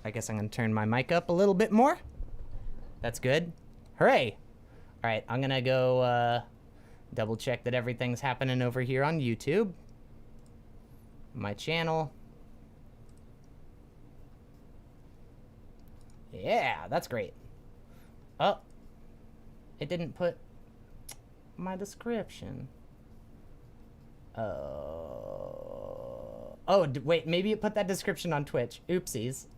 I guess I'm gonna turn my mic up a little bit more. That's good. Hooray! All right, I'm gonna go double check that everything's happening over here on YouTube. My channel. Yeah, that's great. Oh, it didn't put my description. Oh, wait, maybe it put that description on Twitch. Oopsies.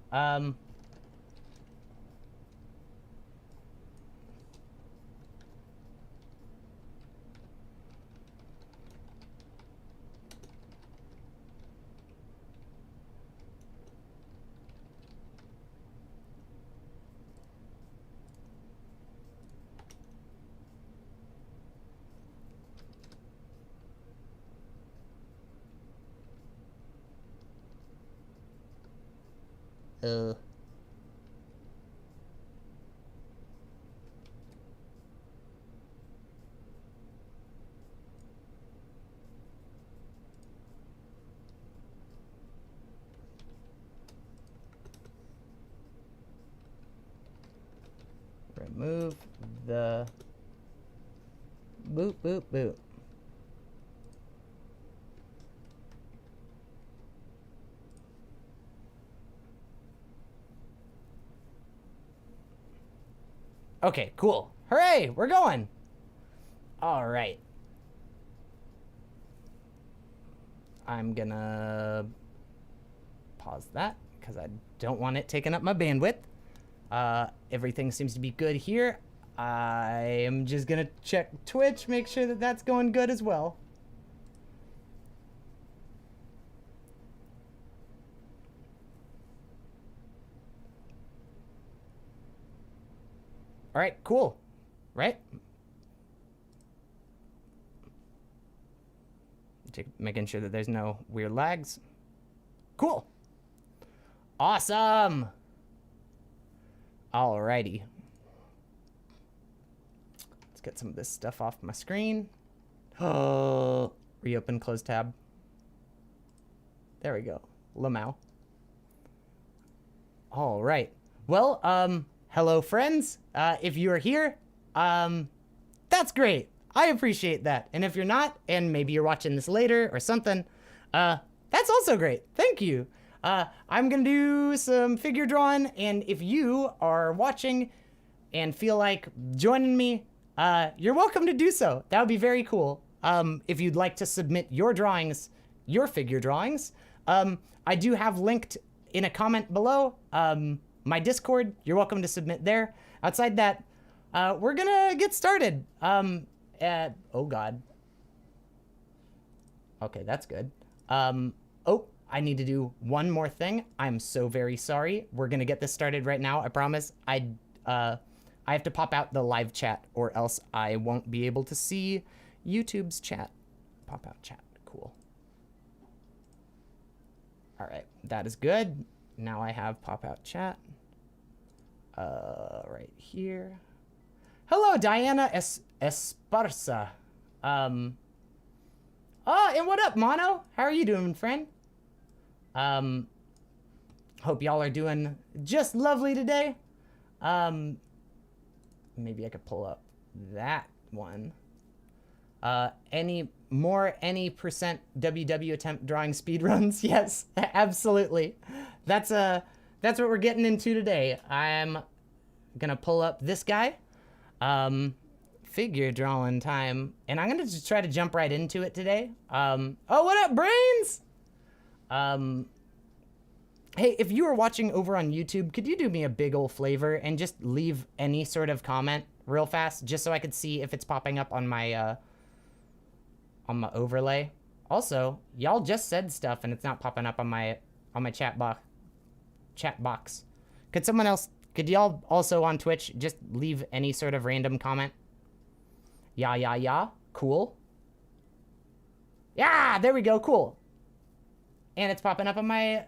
Remove the boop, boop, boop. Okay, cool. Hooray, we're going. All right. I'm gonna pause that because I don't want it taking up my bandwidth. Everything seems to be good here. I am just gonna check Twitch, make sure that that's going good as well. All right, cool. Right? Making sure that there's no weird lags. Cool. Awesome. Alrighty. Let's get some of this stuff off my screen. Oh, reopen, close tab. There we go. Lamau. All right. Well, hello, friends. If you are here, that's great. I appreciate that. And if you're not, and maybe you're watching this later or something, that's also great. Thank you. I'm going to do some figure drawing, and if you are watching and feel like joining me, you're welcome to do so. That would be very cool. If you'd like to submit your drawings, your figure drawings, I do have linked in a comment below my Discord. You're welcome to submit there. Outside that, we're gonna get started. Oh God. Okay, that's good. Oh, I need to do one more thing. I'm so very sorry. We're gonna get this started right now. I promise. I have to pop out the live chat or else I won't be able to see YouTube's chat. Pop out chat. Cool. All right, that is good. Now I have pop out chat. Right here. Hello, Diana Esparza. Oh, and what up, Mono? How are you doing, friend? Hope y'all are doing just lovely today. Maybe I could pull up that one. Any percent WW attempt drawing speedruns? Yes, absolutely. That's what we're getting into today. I'm gonna pull up this guy. Figure drawing time, and I'm gonna just try to jump right into it today. Oh, what up, Brains? Hey, if you are watching over on YouTube, could you do me a big ol' favor and just leave any sort of comment real fast, just so I could see if it's popping up on my overlay. Also, y'all just said stuff and it's not popping up on my chat box. Could y'all also on Twitch just leave any sort of random comment? Yeah, cool. Yeah, there we go, cool. And it's popping up on my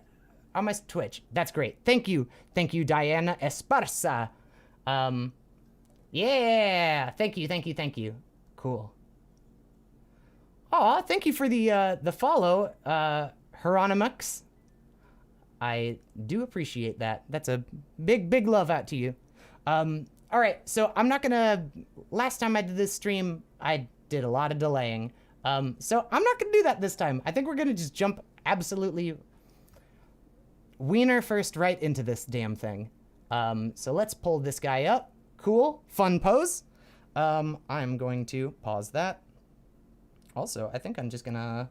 Twitch. That's great. Thank you, Diana Esparza. Yeah, thank you. Cool. Aw, thank you for the follow, Hieronymus. I do appreciate that. That's a big love out to you. All right, so I'm not gonna, last time I did this stream, I did a lot of delaying. So I'm not gonna do that this time. I think we're gonna just jump absolutely wiener first right into this damn thing. So let's pull this guy up. Cool, fun pose. I'm going to pause that. Also, I think I'm just gonna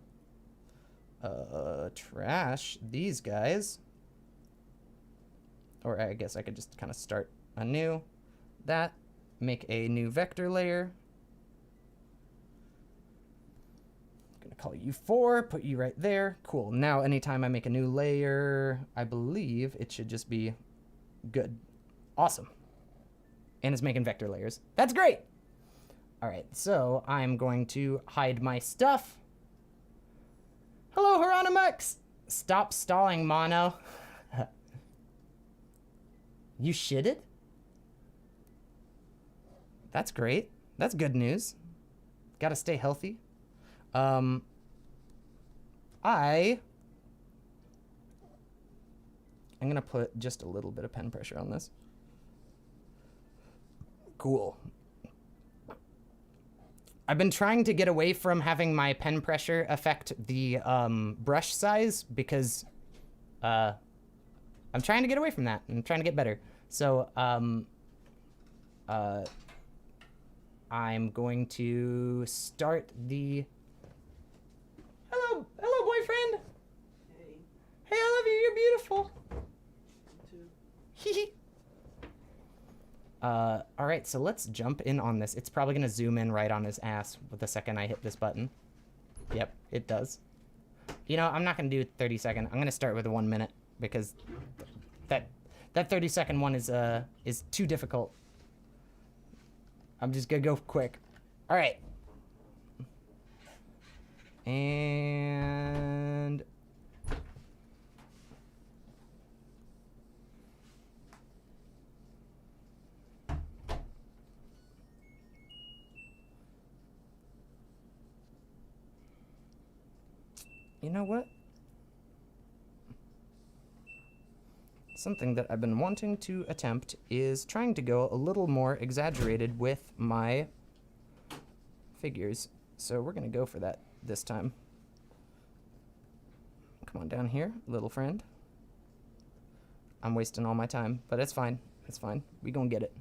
trash these guys. Or I guess I could just kind of start anew. That, make a new vector layer. I'm gonna call you 4, put you right there. Cool, now anytime I make a new layer, I believe it should just be good. Awesome. And it's making vector layers. That's great. All right, so I'm going to hide my stuff. Hello, Hieronymus. Stop stalling, Mono. You shitted? That's great. That's good news. Gotta stay healthy. I'm gonna put just a little bit of pen pressure on this. Cool. I've been trying to get away from having my pen pressure affect the brush size because I'm trying to get away from that. I'm trying to get better. So I'm going to start the... Hello, boyfriend. Hey. Hey, I love you. You're beautiful. Me Hee all right, so let's jump in on this. It's probably gonna zoom in right on his ass the second I hit this button. Yep, it does. You know, I'm not gonna do 30 second. I'm gonna start with 1 minute because that 30-second one is too difficult. I'm just gonna go quick. All right. And you know what? Something that I've been wanting to attempt is trying to go a little more exaggerated with my figures. So we're gonna go for that this time. Come on down here, little friend. I'm wasting all my time, but it's fine. It's fine. We gonna get it.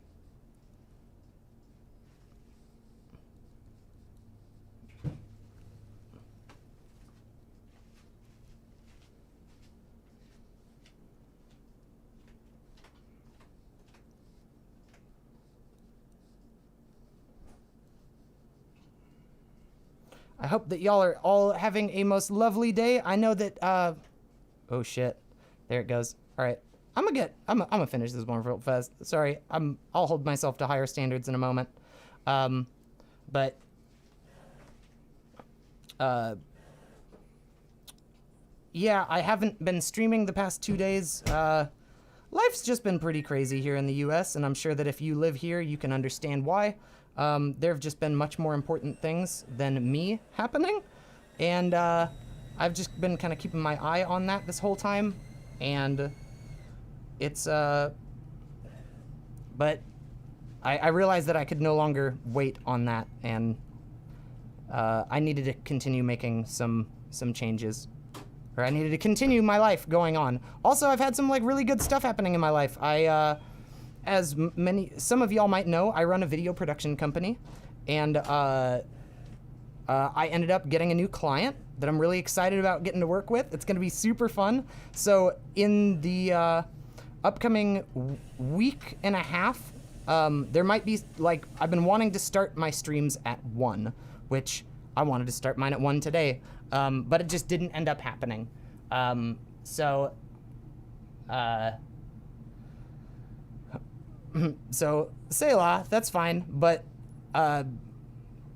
I hope that y'all are all having a most lovely day. I know that, oh shit. There it goes. All right. I'm gonna finish this one real fast. Sorry. I'll hold myself to higher standards in a moment. Yeah, I haven't been streaming the past 2 days. Life's just been pretty crazy here in the US, and I'm sure that if you live here, you can understand why. There have just been much more important things than me happening, and I've just been kind of keeping my eye on that this whole time, and it's but I realized that I could no longer wait on that, and I needed to continue making some changes, or I needed to continue my life going on. Also, I've had some like really good stuff happening in my life. As some of y'all might know, I run a video production company, and I ended up getting a new client that I'm really excited about getting to work with. It's gonna be super fun. So in the upcoming week and a half, there might be, like, I've been wanting to start my streams at 1, which I wanted to start mine at 1 today, but it just didn't end up happening. So Selah, that's fine, but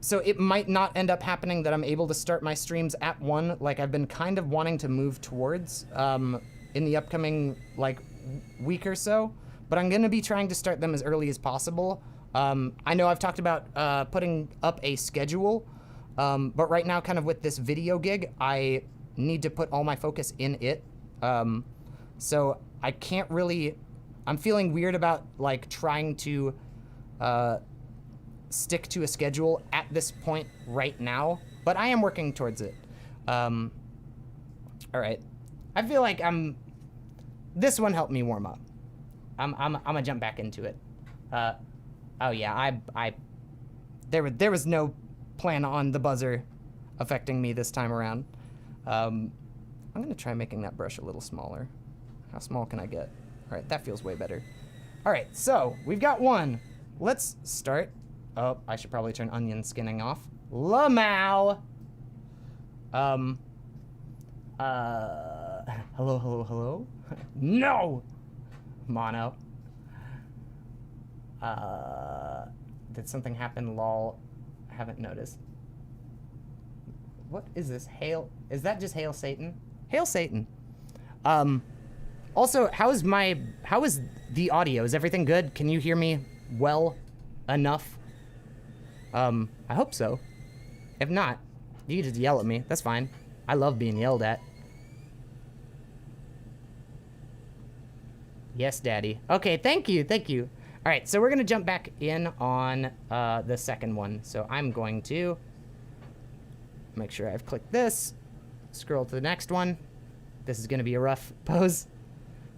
so it might not end up happening that I'm able to start my streams at 1, like I've been kind of wanting to move towards in the upcoming like week or so, but I'm gonna be trying to start them as early as possible. I know I've talked about putting up a schedule, but right now, kind of with this video gig, I need to put all my focus in it. So I can't really, I'm feeling weird about like trying to stick to a schedule at this point right now, but I am working towards it. All right. I feel like this one helped me warm up. I'm gonna jump back into it. Oh yeah, there was no plan on the buzzer affecting me this time around. I'm gonna try making that brush a little smaller. How small can I get? All right, that feels way better. All right, so we've got one. Let's start. Oh, I should probably turn onion skinning off. Lamau. Hello, hello, hello. No. Mono. Did something happen? Lol. I haven't noticed. What is this? Hail? Is that just Hail Satan? Hail Satan. Also, how is the audio? Is everything good? Can you hear me well enough? I hope so. If not, you can just yell at me. That's fine. I love being yelled at. Yes, Daddy. Okay, thank you, thank you. All right, so we're gonna jump back in on the second one. So I'm going to make sure I've clicked this, scroll to the next one. This is gonna be a rough pose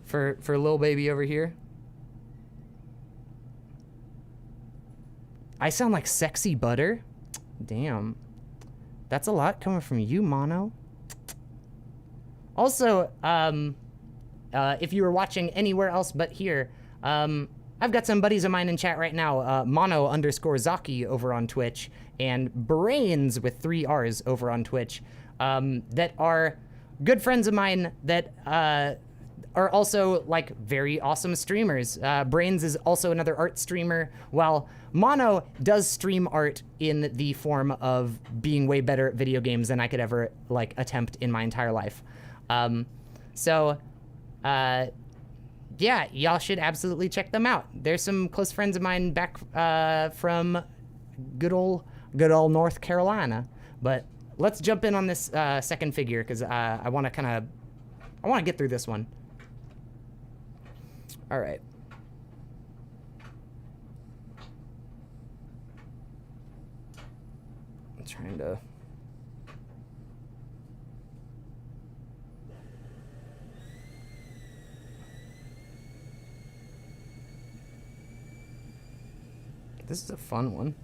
for little baby over here. I sound like sexy butter? Damn. That's a lot coming from you, Mono. Also, if you were watching anywhere else but here, I've got some buddies of mine in chat right now, Mono_Zaki over on Twitch, and Brains with 3 R's over on Twitch, that are good friends of mine that are also like very awesome streamers. Brains is also another art streamer, while Mono does stream art in the form of being way better at video games than I could ever like attempt in my entire life. Yeah, y'all should absolutely check them out. There's some close friends of mine back from good old North Carolina. But let's jump in on this second figure because I want to get through this one. All right. I'm trying to. This is a fun one.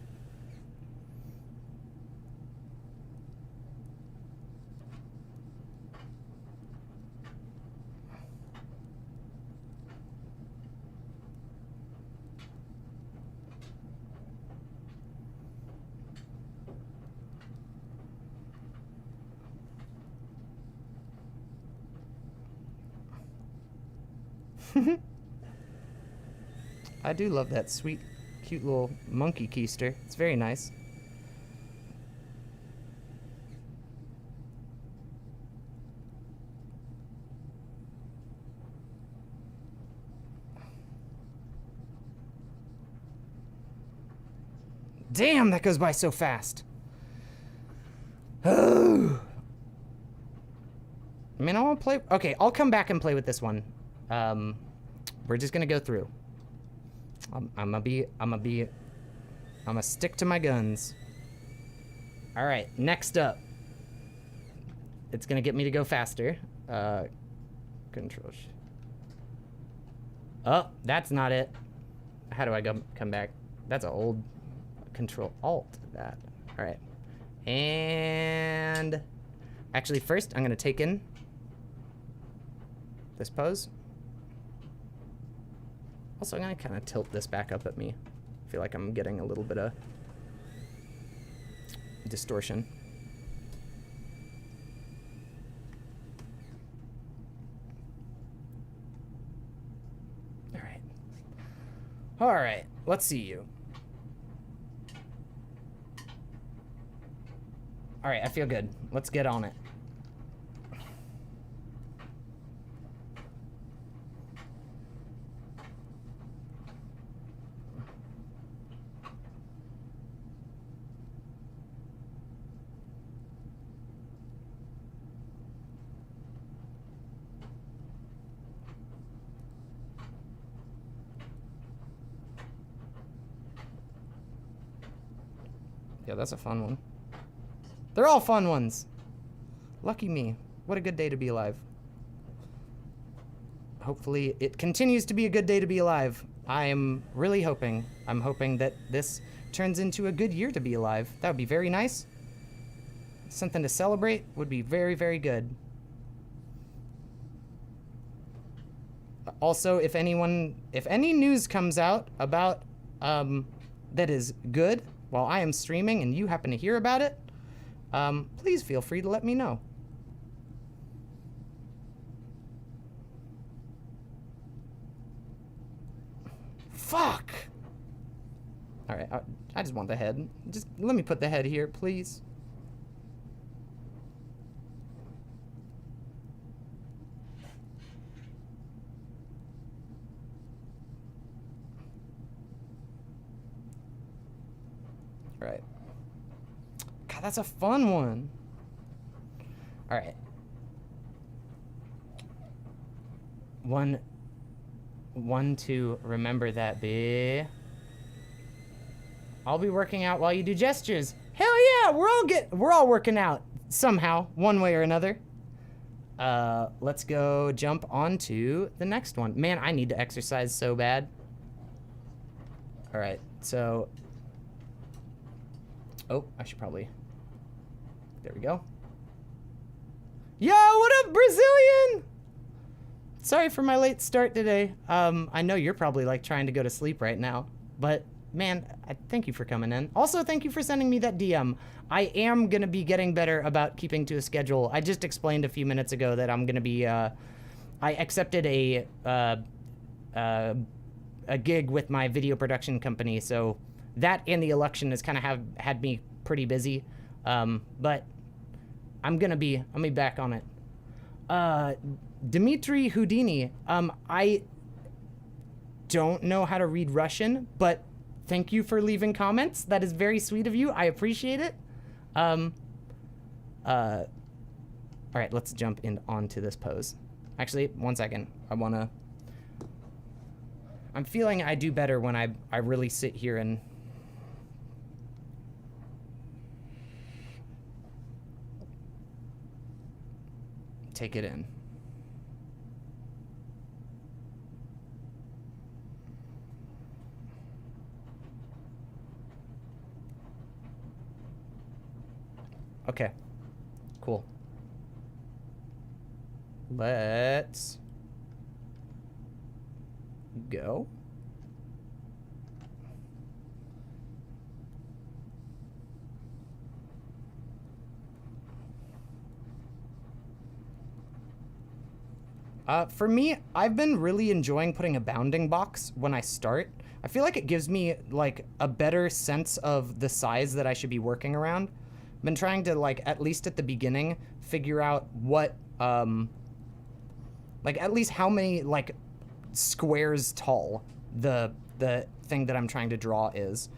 I do love that sweet, cute little monkey keister. It's very nice. Damn, that goes by so fast. Oh. I mean, I want to play. Okay, I'll come back and play with this one. We're just gonna go through. I'm gonna stick to my guns. All right, next up. It's gonna get me to go faster. Control. Oh, that's not it. How do I come back? That's an old Control Alt that. All right, and actually first I'm gonna take in this pose. Also, I'm gonna kind of tilt this back up at me. I feel like I'm getting a little bit of distortion. All right. All right, let's see you. All right, I feel good. Let's get on it. Yeah, that's a fun one. They're all fun ones. Lucky me. What a good day to be alive. Hopefully it continues to be a good day to be alive. I'm really hoping. I'm hoping that this turns into a good year to be alive. That would be very nice. Something to celebrate would be very, very good. Also, if any news comes out about that is good while I am streaming and you happen to hear about it, please feel free to let me know. Fuck! Alright, I just want the head. Just let me put the head here, please. Alright. God, that's a fun one. Alright. One to remember that, be. I'll be working out while you do gestures. Hell yeah, we're all working out somehow, one way or another. Let's go jump onto the next one. Man, I need to exercise so bad. All right, so. Oh, I should probably. There we go. Yo, what up, Brazilian? Sorry for my late start today. I know you're probably like trying to go to sleep right now, but man, I thank you for coming in. Also, thank you for sending me that DM. I am gonna be getting better about keeping to a schedule. I just explained a few minutes ago that I'm gonna be, I accepted a gig with my video production company, so that and the election has kind of had me pretty busy. But I'm gonna be back on it. Dmitry Houdini, I don't know how to read Russian, but thank you for leaving comments. That is very sweet of you. I appreciate it. All right, let's jump onto this pose. Actually, one second. I'm feeling I do better when I really sit here and take it in. Okay, cool. Let's go. For me, I've been really enjoying putting a bounding box when I start. I feel like it gives me like a better sense of the size that I should be working around. I've been trying to, like, at least at the beginning, figure out what, like, at least how many, like, squares tall the thing that I'm trying to draw is.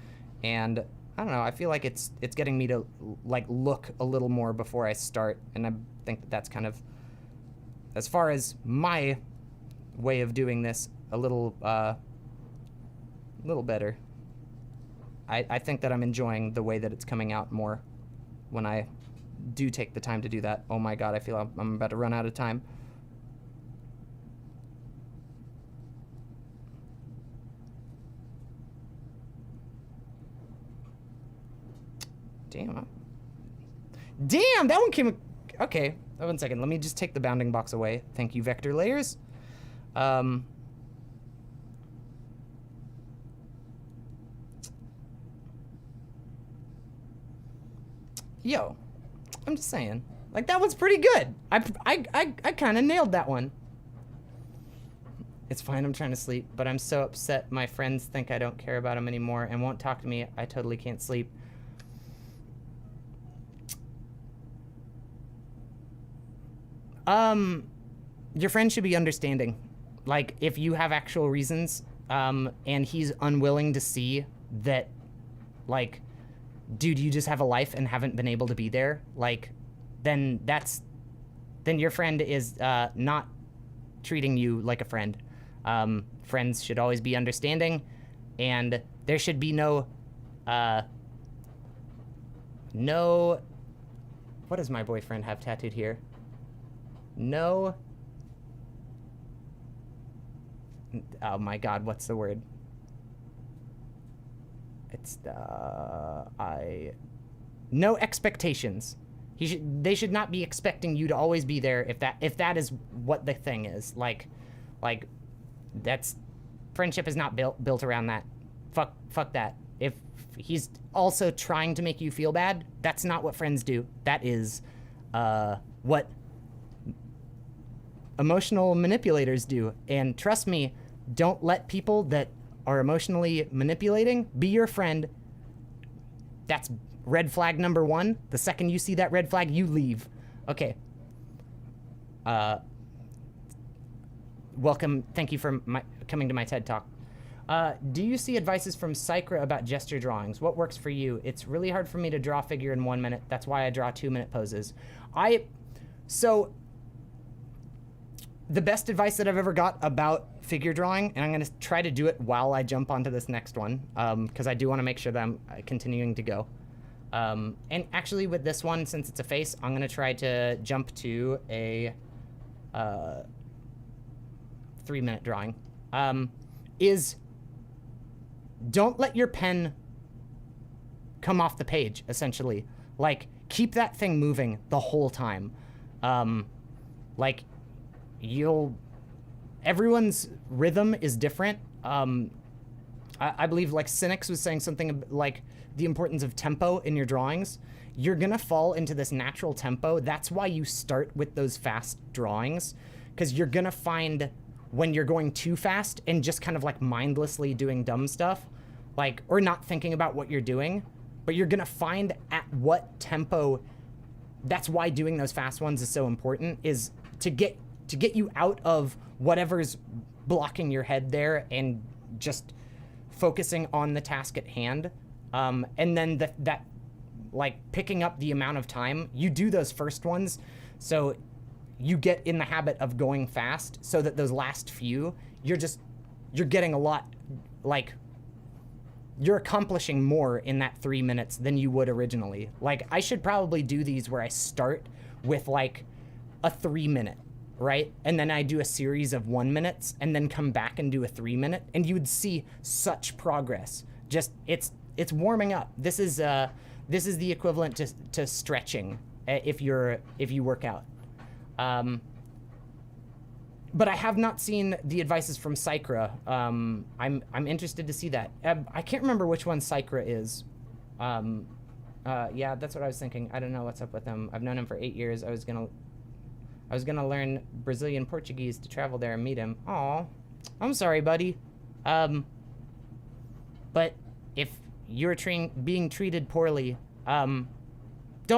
And I don't know, I feel like it's getting me to, like, look a little more before I start. And I think that that's kind of, as far as my way of doing this, a little better. I think that I'm enjoying the way that it's coming out more when I do take the time to do that. Oh my god, I feel I'm about to run out of time. Damn. Damn, that one came... Okay, 1 second. Let me just take the bounding box away. Thank you, vector layers. Yo, I'm just saying. Like, that one's pretty good. I kind of nailed that one. It's fine, I'm trying to sleep, but I'm so upset my friends think I don't care about them anymore and won't talk to me. I totally can't sleep. Your friend should be understanding. Like, if you have actual reasons, and he's unwilling to see that, like, dude, you just have a life and haven't been able to be there, like, then your friend is, not treating you like a friend. Friends should always be understanding, and there should be no, No. What does my boyfriend have tattooed here? No. Oh my god, what's the word? It's no expectations. They should not be expecting you to always be there if that is what the thing is. Like that's friendship is not built around that. Fuck that. If he's also trying to make you feel bad, that's not what friends do. That is what emotional manipulators do. And trust me, don't let people that are emotionally manipulating be your friend. That's red flag number 1. The second you see that red flag, you leave. Okay. Welcome. Thank you for coming to my TED Talk. Do you see advices from Psychra about gesture drawings? What works for you? It's really hard for me to draw a figure in 1 minute. That's why I draw 2-minute poses. So the best advice that I've ever got about figure drawing, and I'm going to try to do it while I jump onto this next one, because I do want to make sure that I'm continuing to go. And actually with this one, since it's a face, I'm going to try to jump to a 3-minute drawing. Is don't let your pen come off the page, essentially. Like, keep that thing moving the whole time. Like, everyone's rhythm is different. I believe, like, Cynics was saying something like the importance of tempo in your drawings. You're gonna fall into this natural tempo. That's why you start with those fast drawings, because you're gonna find when you're going too fast and just kind of like mindlessly doing dumb stuff, like, or not thinking about what you're doing, but you're gonna find at what tempo. That's why doing those fast ones is so important, is to get you out of whatever's blocking your head there and just focusing on the task at hand. And then that like picking up the amount of time you do those first ones, so you get in the habit of going fast, so that those last few, you're getting a lot, like, you're accomplishing more in that 3 minutes than you would originally. Like, I should probably do these where I start with like a 3-minute, right? And then I do a series of 1 minutes and then come back and do a 3-minute, and you would see such progress. Just, it's warming up. This is the equivalent to stretching if you work out. But I have not seen the advices from Psychra. I'm interested to see that. I can't remember which one Psychra is. Yeah, that's what I was thinking. I don't know what's up with him. I've known him for 8 years. I was gonna learn Brazilian Portuguese to travel there and meet him. Aw, I'm sorry, buddy. But if you're being treated poorly, don't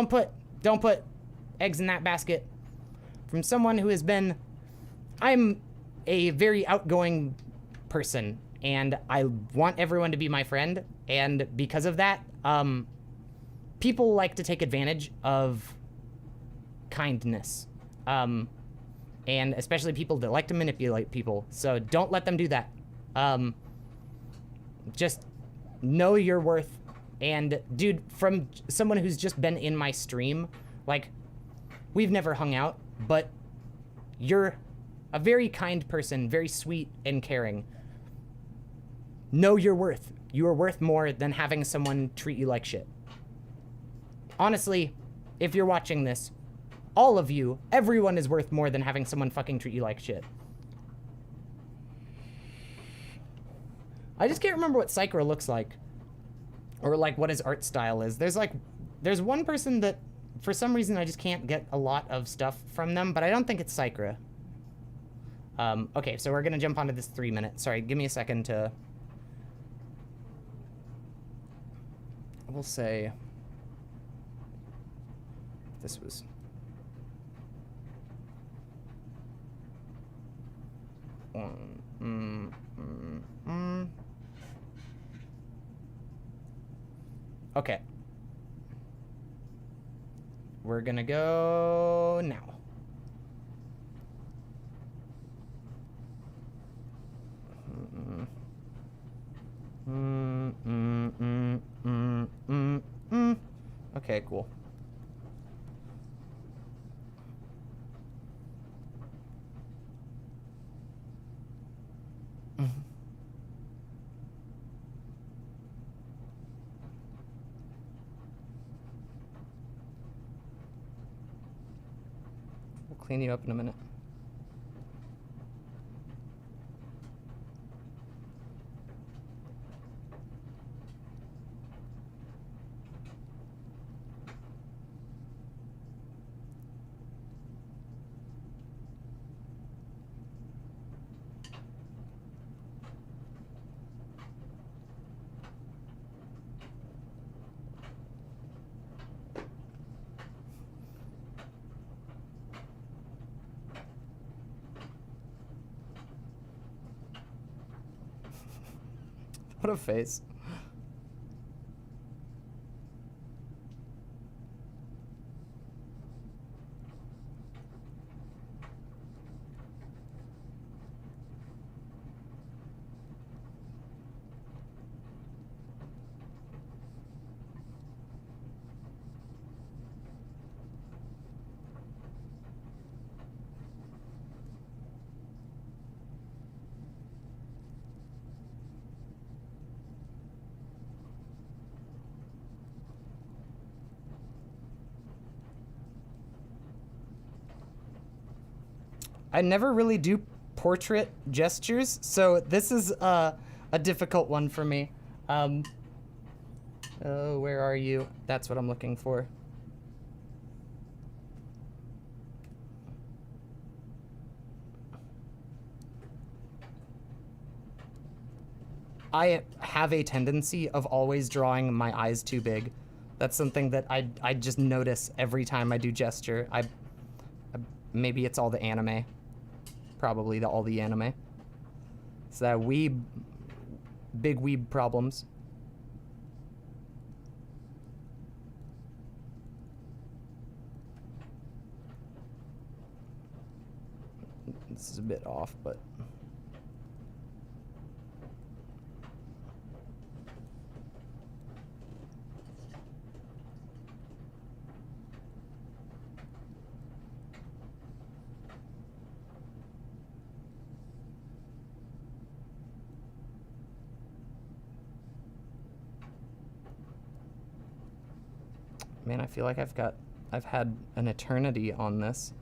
put eggs in that basket. From someone who has been, I'm a very outgoing person, and I want everyone to be my friend, and because of that, people like to take advantage of kindness, and especially people that like to manipulate people, so don't let them do that. Just know your worth. And dude, from someone who's just been in my stream, like, we've never hung out, but you're a very kind person, very sweet and caring. Know your worth. You are worth more than having someone treat you like shit. Honestly, if you're watching this, all of you, everyone is worth more than having someone fucking treat you like shit. I just can't remember what Psychra looks like, or like what his art style is. There's one person that for some reason I just can't get a lot of stuff from them, but I don't think it's Psychra. Okay, so we're gonna jump onto this 3-minute. Sorry, give me a second to, we'll say this was okay. We're gonna go now. Okay, cool. We'll clean you up in a minute. What a face. I never really do portrait gestures, so this is a difficult one for me. Oh, where are you? That's what I'm looking for. I have a tendency of always drawing my eyes too big. That's something that I just notice every time I do gesture. Maybe it's all the anime. Probably all the anime. It's that big weeb problems. This is a bit off, but... Man, I feel like I've had an eternity on this.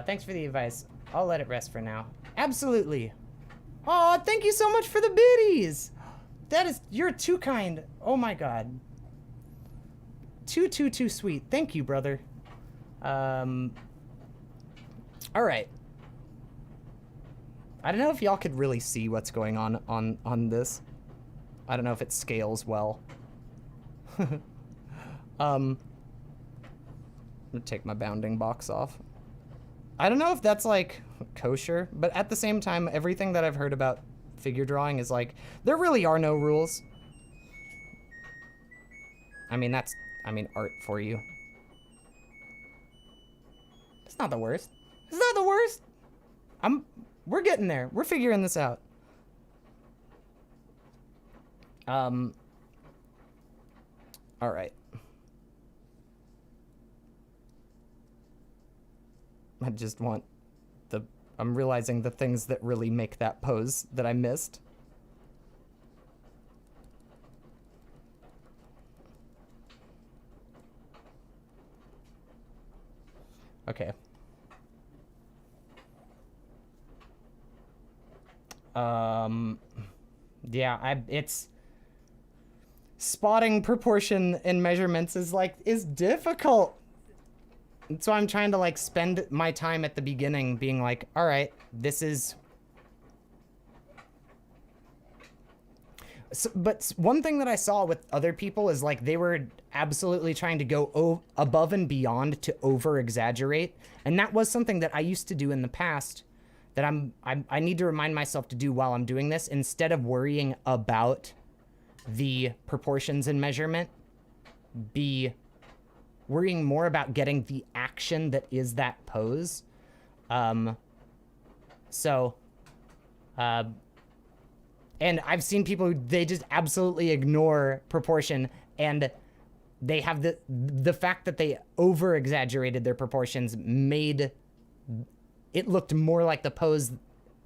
Thanks for the advice. I'll let it rest for now. Absolutely. Oh, thank you so much for the biddies. You're too kind. Oh my God. Too sweet. Thank you, brother. All right. I don't know if y'all could really see what's going on this. I don't know if it scales well. I'm gonna take my bounding box off. I don't know if that's like kosher, but at the same time, everything that I've heard about figure drawing is like, there really are no rules. I mean, art for you. It's not the worst. It's not the worst. We're getting there. We're figuring this out. All right. I just want I'm realizing the things that really make that pose that I missed. Okay. Yeah, it's spotting proportion and measurements is difficult. And so I'm trying to like spend my time at the beginning being like, all right, this is. So, but one thing that I saw with other people is like they were absolutely trying to go above and beyond to over exaggerate, and that was something that I used to do in the past. That I need to remind myself to do while I'm doing this, instead of worrying about the proportions and measurement, be worrying more about getting the action that is that pose. And I've seen people who they just absolutely ignore proportion, and they have the fact that they over exaggerated their proportions made it looked more like the pose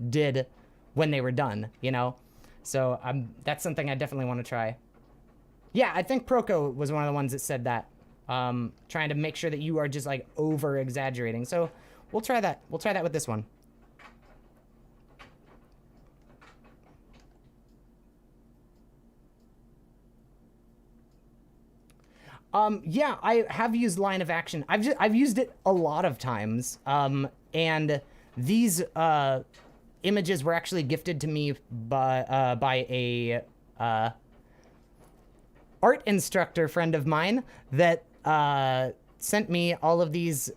did when they were done, you know? So that's something I definitely want to try. Yeah, I think Proco was one of the ones that said that. Trying to make sure that you are just like over exaggerating. So we'll try that. We'll try that with this one. Yeah, I have used line of action. I've used it a lot of times. And these images were actually gifted to me by a art instructor friend of mine that sent me all of these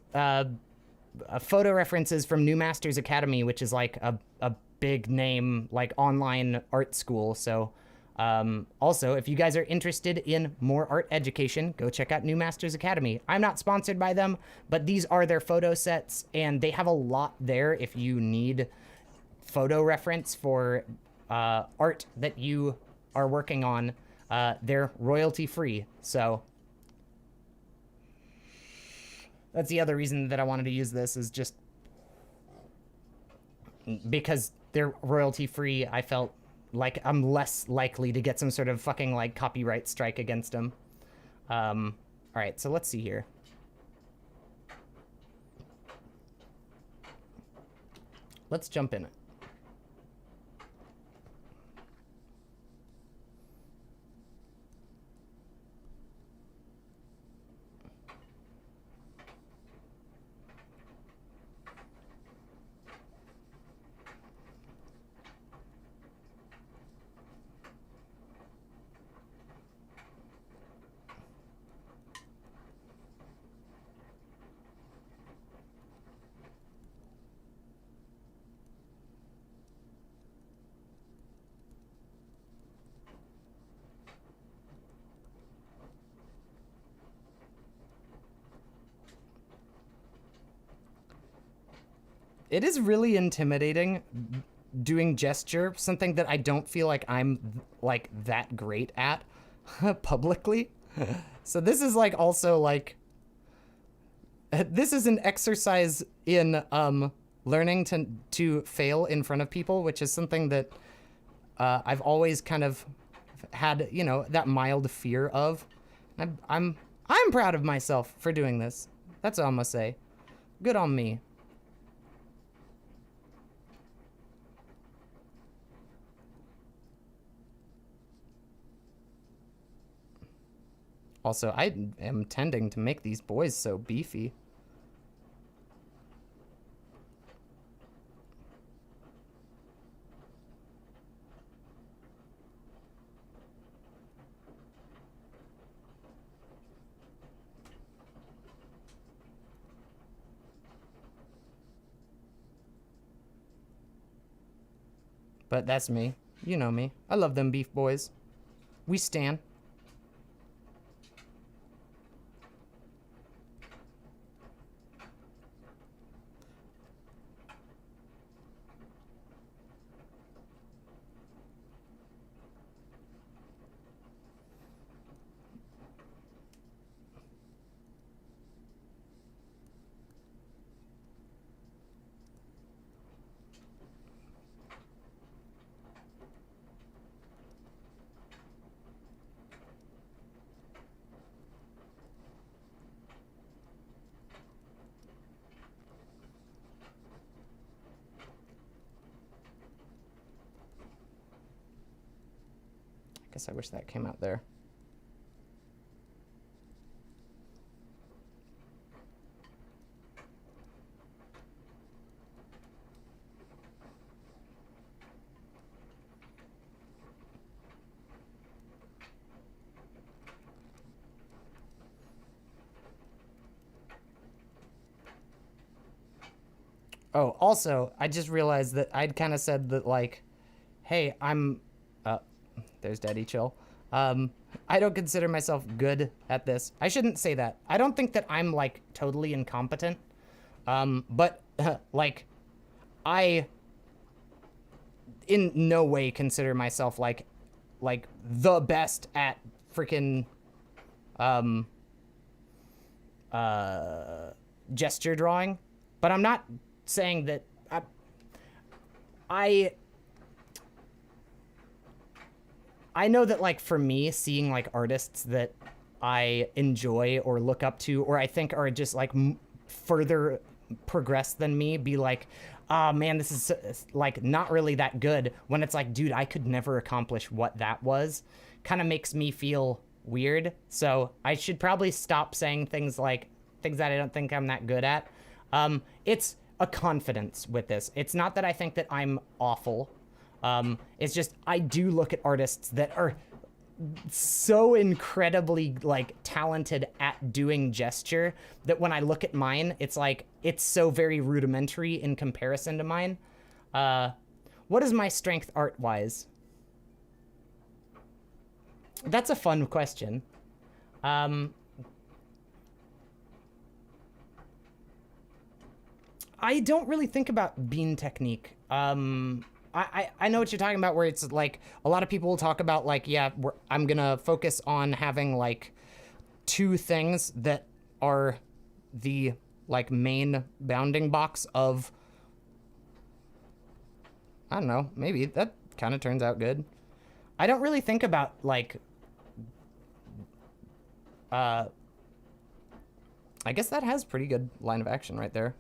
photo references from New Masters Academy, which is like a big name like online art school. So also, if you guys are interested in more art education, go check out New Masters Academy. I'm not sponsored by them, but these are their photo sets, and they have a lot there if you need photo reference for art that you are working on. They're royalty free, so that's the other reason that I wanted to use this, is just because they're royalty free. I felt like I'm less likely to get some sort of fucking like copyright strike against them. All right, so let's see here. Let's jump in it. It is really intimidating doing gesture, something that I don't feel like I'm like that great at publicly. So this is like also like this is an exercise in learning to fail in front of people, which is something that I've always kind of had, you know, that mild fear of. I'm proud of myself for doing this. That's all I'm gonna say. Good on me. Also, I am tending to make these boys so beefy. But that's me. You know me. I love them beef boys. We stan. Guess I wish that came out there. Oh, also, I just realized that I'd kind of said that, like, hey, there's Daddy Chill. I don't consider myself good at this. I shouldn't say that. I don't think that I'm, like, totally incompetent. But, like, in no way consider myself like the best at freaking gesture drawing, but I'm not saying that I know that, like, for me, seeing like artists that I enjoy or look up to or I think are just like further progressed than me, be like, oh man, this is like not really that good, when it's like, dude, I could never accomplish what that was, kind of makes me feel weird. So I should probably stop saying things like things that I don't think I'm that good at. It's a confidence with this. It's not that I think that I'm awful. It's just I do look at artists that are so incredibly like talented at doing gesture that when I look at mine, it's like it's so very rudimentary in comparison to mine. What is my strength art-wise? That's a fun question. I don't really think about bean technique. I know what you're talking about, where it's like a lot of people will talk about like, yeah, I'm gonna focus on having like 2 things that are the like main bounding box of, I don't know, maybe that kind of turns out good. I don't really think about like, I guess that has pretty good line of action right there.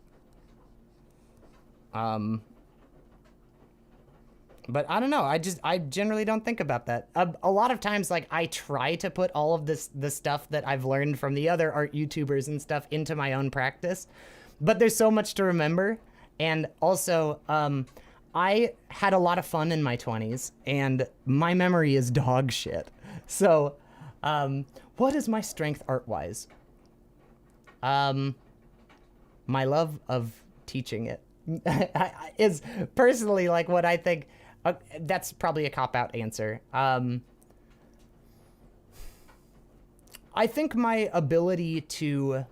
But I don't know. I generally don't think about that. A lot of times, like, I try to put all of the stuff that I've learned from the other art YouTubers and stuff into my own practice, but there's so much to remember. And also, I had a lot of fun in my 20s, and my memory is dog shit. So, what is my strength art-wise? My love of teaching it is personally like what I think. That's probably a cop-out answer. I think my ability to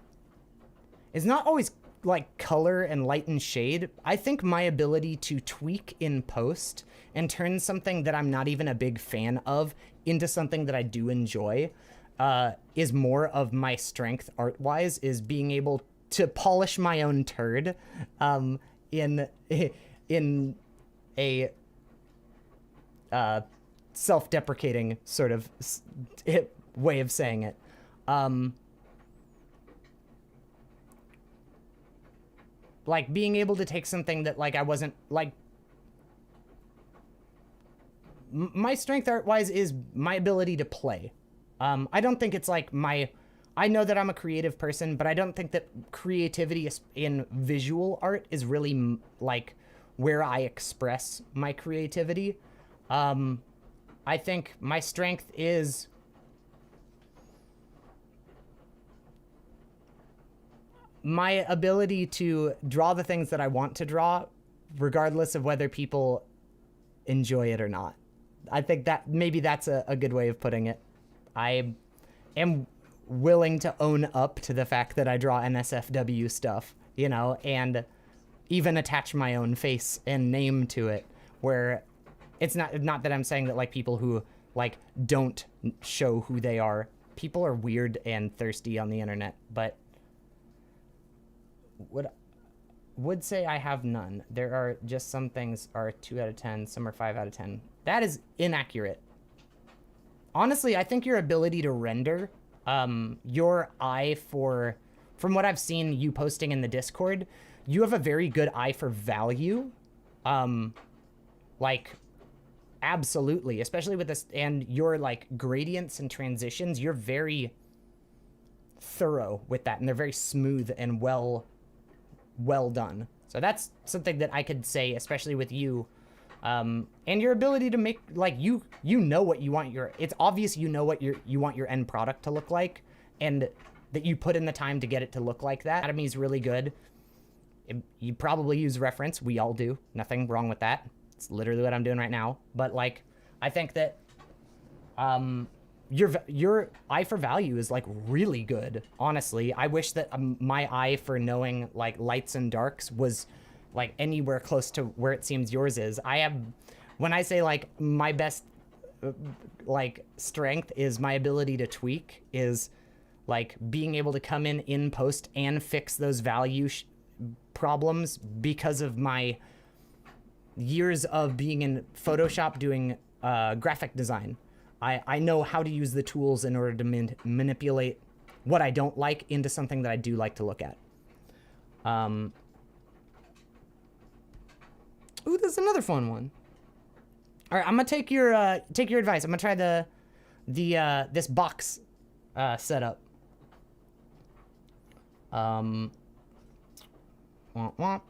is not always like color and light and shade. I think my ability to tweak in post and turn something that I'm not even a big fan of into something that I do enjoy is more of my strength art-wise, is being able to polish my own turd in a self-deprecating sort of way of saying it. Like being able to take something that like I wasn't like, my strength art-wise is my ability to play. I don't think it's like I know that I'm a creative person, but I don't think that creativity in visual art is really like where I express my creativity. I think my strength is my ability to draw the things that I want to draw, regardless of whether people enjoy it or not. I think that maybe that's a good way of putting it. I am willing to own up to the fact that I draw NSFW stuff, you know, and even attach my own face and name to it, where it's not that I'm saying that like people who like don't show who they are. People are weird and thirsty on the internet, but would say I have none. There are just some things are 2 out of 10, some are 5 out of 10. That is inaccurate. Honestly, I think your ability to render, your eye for, from what I've seen you posting in the Discord, you have a very good eye for value. Like, absolutely, especially with this, and your like gradients and transitions, you're very thorough with that, and they're very smooth and well done. So that's something that I could say, especially with you. And your ability to make, like, you know what you want it's obvious you know what you want your end product to look like, and that you put in the time to get it to look like that. Anatomy is really good. You probably use reference. We all do. Nothing wrong with that. It's literally what I'm doing right now. But like, I think that your eye for value is like really good. Honestly, I wish that my eye for knowing like lights and darks was like anywhere close to where it seems yours is. I have when I say like my best like strength is my ability to tweak, is like being able to come in post and fix those value problems because of my years of being in Photoshop doing graphic design. I know how to use the tools in order to manipulate what I don't like into something that I do like to look at. Ooh, there's another fun one. All right, I'm gonna take your advice. I'm gonna try the this box setup. Womp womp.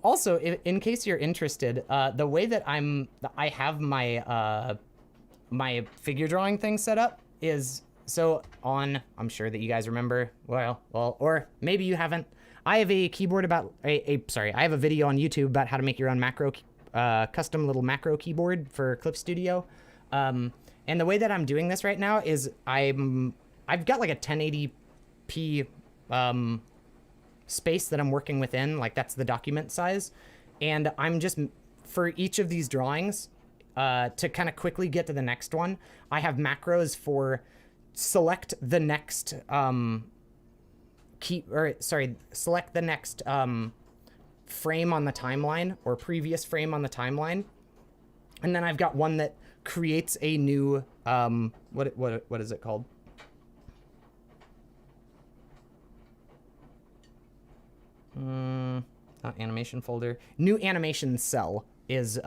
Also, in case you're interested, the way that I have my my figure drawing thing set up is so on. I'm sure that you guys remember. Well, or maybe you haven't. I have a keyboard about sorry. I have a video on YouTube about how to make your own macro, custom little macro keyboard for Clip Studio. And the way that I'm doing this right now is I've got like a 1080p space that I'm working within, like that's the document size, and I'm just for each of these drawings to kind of quickly get to the next one, I have macros for select the next select the next frame on the timeline or previous frame on the timeline, and then I've got one that creates a new what is it called? Not animation folder. New animation cell is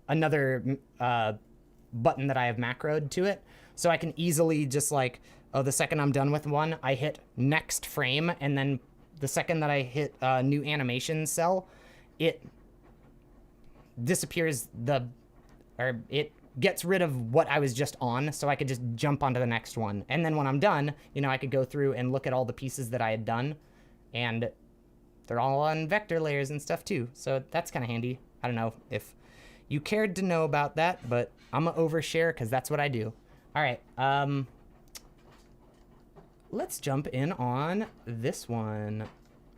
another button that I have macroed to it. So I can easily just like, oh, the second I'm done with one, I hit next frame, and then the second that I hit new animation cell, it disappears or it gets rid of what I was just on, so I could just jump onto the next one. And then when I'm done, you know, I could go through and look at all the pieces that I had done, and they're all on vector layers and stuff too. So that's kind of handy. I don't know if you cared to know about that, but I'm gonna overshare because that's what I do. All right, let's jump in on this one.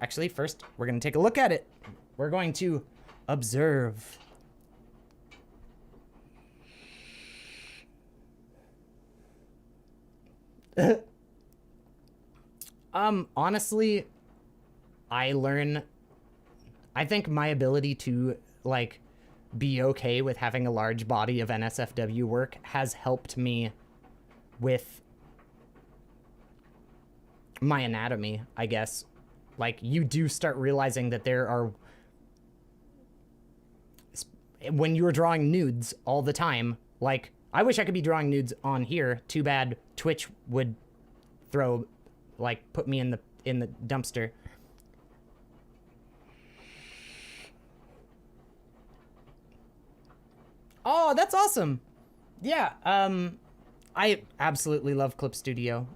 Actually, first, we're gonna take a look at it. We're going to observe. Honestly, I think my ability to like be okay with having a large body of NSFW work has helped me with my anatomy, I guess. Like, you do start realizing that there are, when you were drawing nudes all the time, like, I wish I could be drawing nudes on here. Too bad Twitch would put me in the dumpster. Oh, that's awesome. Yeah, I absolutely love Clip Studio.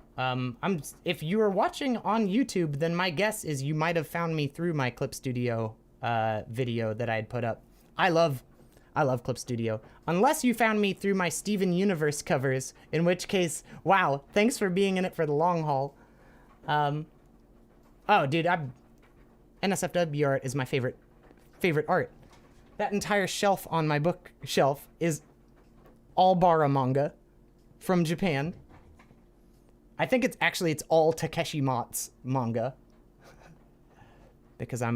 If you are watching on YouTube, then my guess is you might have found me through my Clip Studio video that I had put up. I love Clip Studio. Unless you found me through my Steven Universe covers, in which case, wow, thanks for being in it for the long haul. Oh, dude, NSFW art is my favorite art. That entire shelf on my bookshelf is all Bara manga from Japan. I think it's all Takeshi Mott's manga. because I'm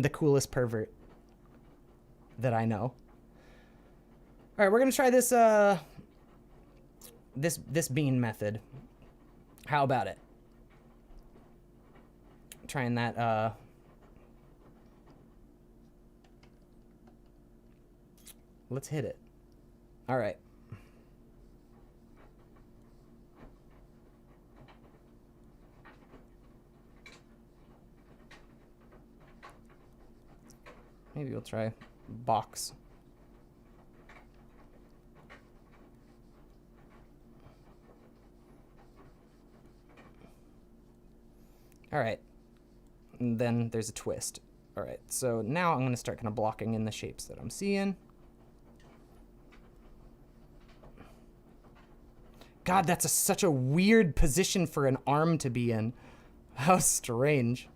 the coolest pervert that I know. All right, we're gonna try this this bean method. How about it? Trying that let's hit it. All right. Maybe we'll try box. All right. And then there's a twist. All right. So now I'm going to start kind of blocking in the shapes that I'm seeing. God, that's such a weird position for an arm to be in. How strange.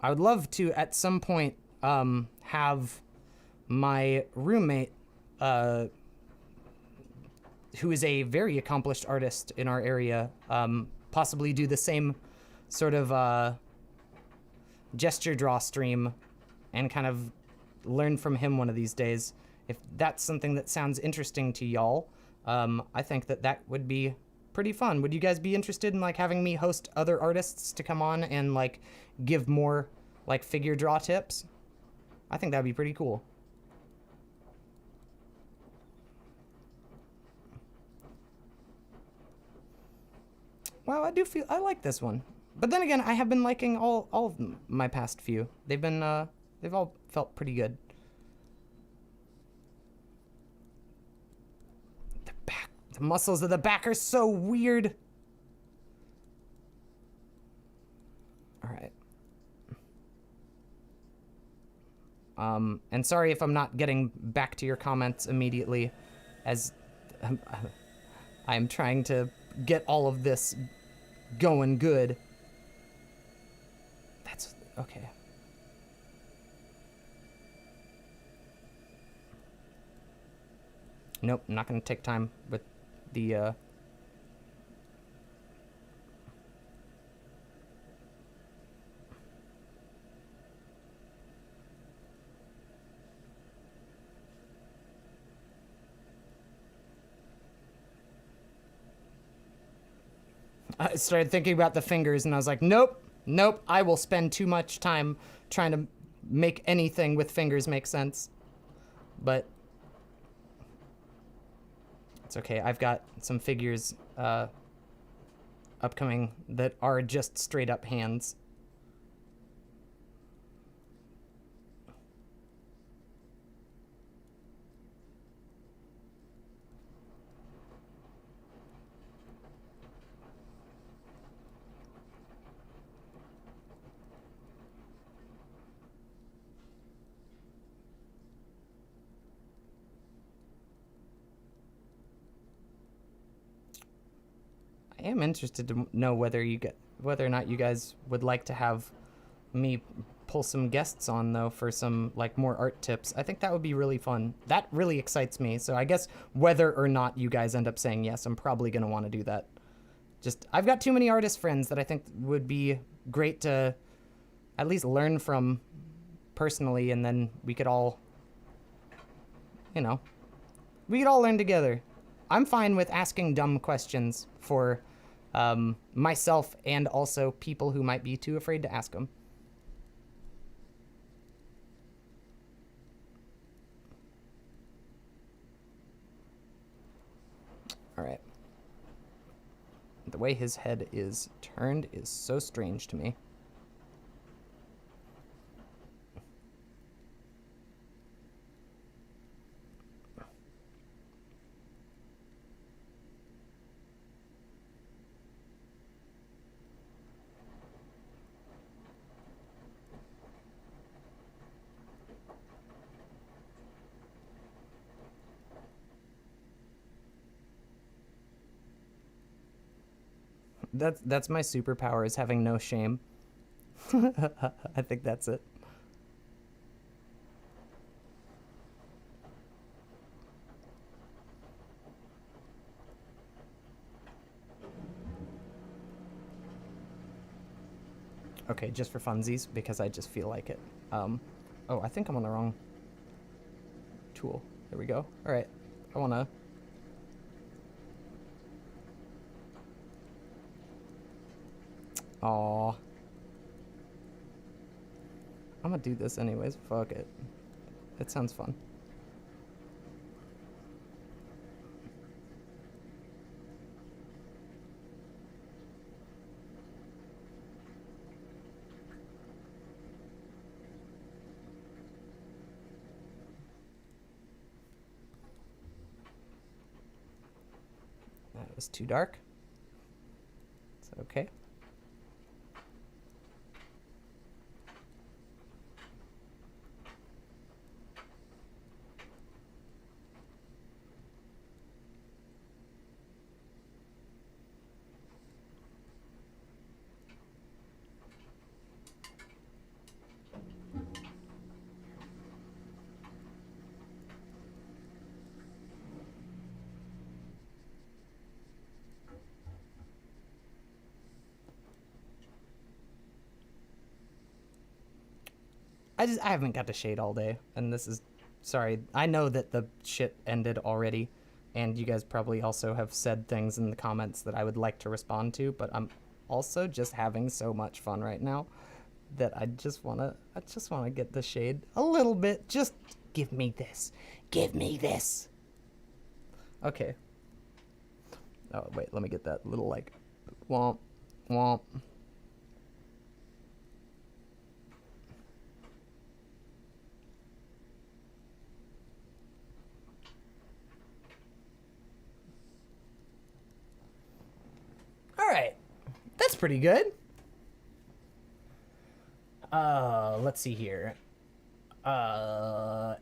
I would love to at some point have my roommate, who is a very accomplished artist in our area, possibly do the same sort of gesture draw stream and kind of learn from him one of these days. If that's something that sounds interesting to y'all, I think that that would be pretty fun. Would you guys be interested in like having me host other artists to come on and like give more like figure draw tips? I think that'd be pretty cool. Well, I do feel I like this one, but then again, I have been liking all of my past few. They've all felt pretty good. The muscles of the back are so weird. All right. And sorry if I'm not getting back to your comments immediately, as I'm trying to get all of this going good. That's okay. Nope, I'm not gonna take time with the I started thinking about the fingers and I was like, nope, I will spend too much time trying to make anything with fingers make sense. But it's okay, I've got some figures upcoming that are just straight up hands. I am interested to know whether or not you guys would like to have me pull some guests on though for some like more art tips. I think that would be really fun. That really excites me. So I guess whether or not you guys end up saying yes, I'm probably going to want to do that. Just I've got too many artist friends that I think would be great to at least learn from personally, and then we could all, we could all learn together. I'm fine with asking dumb questions for myself and also people who might be too afraid to ask them. All right. The way his head is turned is so strange to me. That's my superpower, is having no shame. I think that's it. Okay, just for funsies, because I just feel like it. Oh, I think I'm on the wrong tool. There we go. All right, I wanna. Aw. I'm gonna do this anyways. Fuck it. It sounds fun. That was too dark. Is that okay? I haven't got to shade all day, and this is, sorry. I know that the shit ended already, and you guys probably also have said things in the comments that I would like to respond to, but I'm also just having so much fun right now that I just wanna get the shade a little bit. Just give me this. Give me this. Okay. Oh, wait, let me get that little, like, womp, womp. All right. That's pretty good. Let's see here. My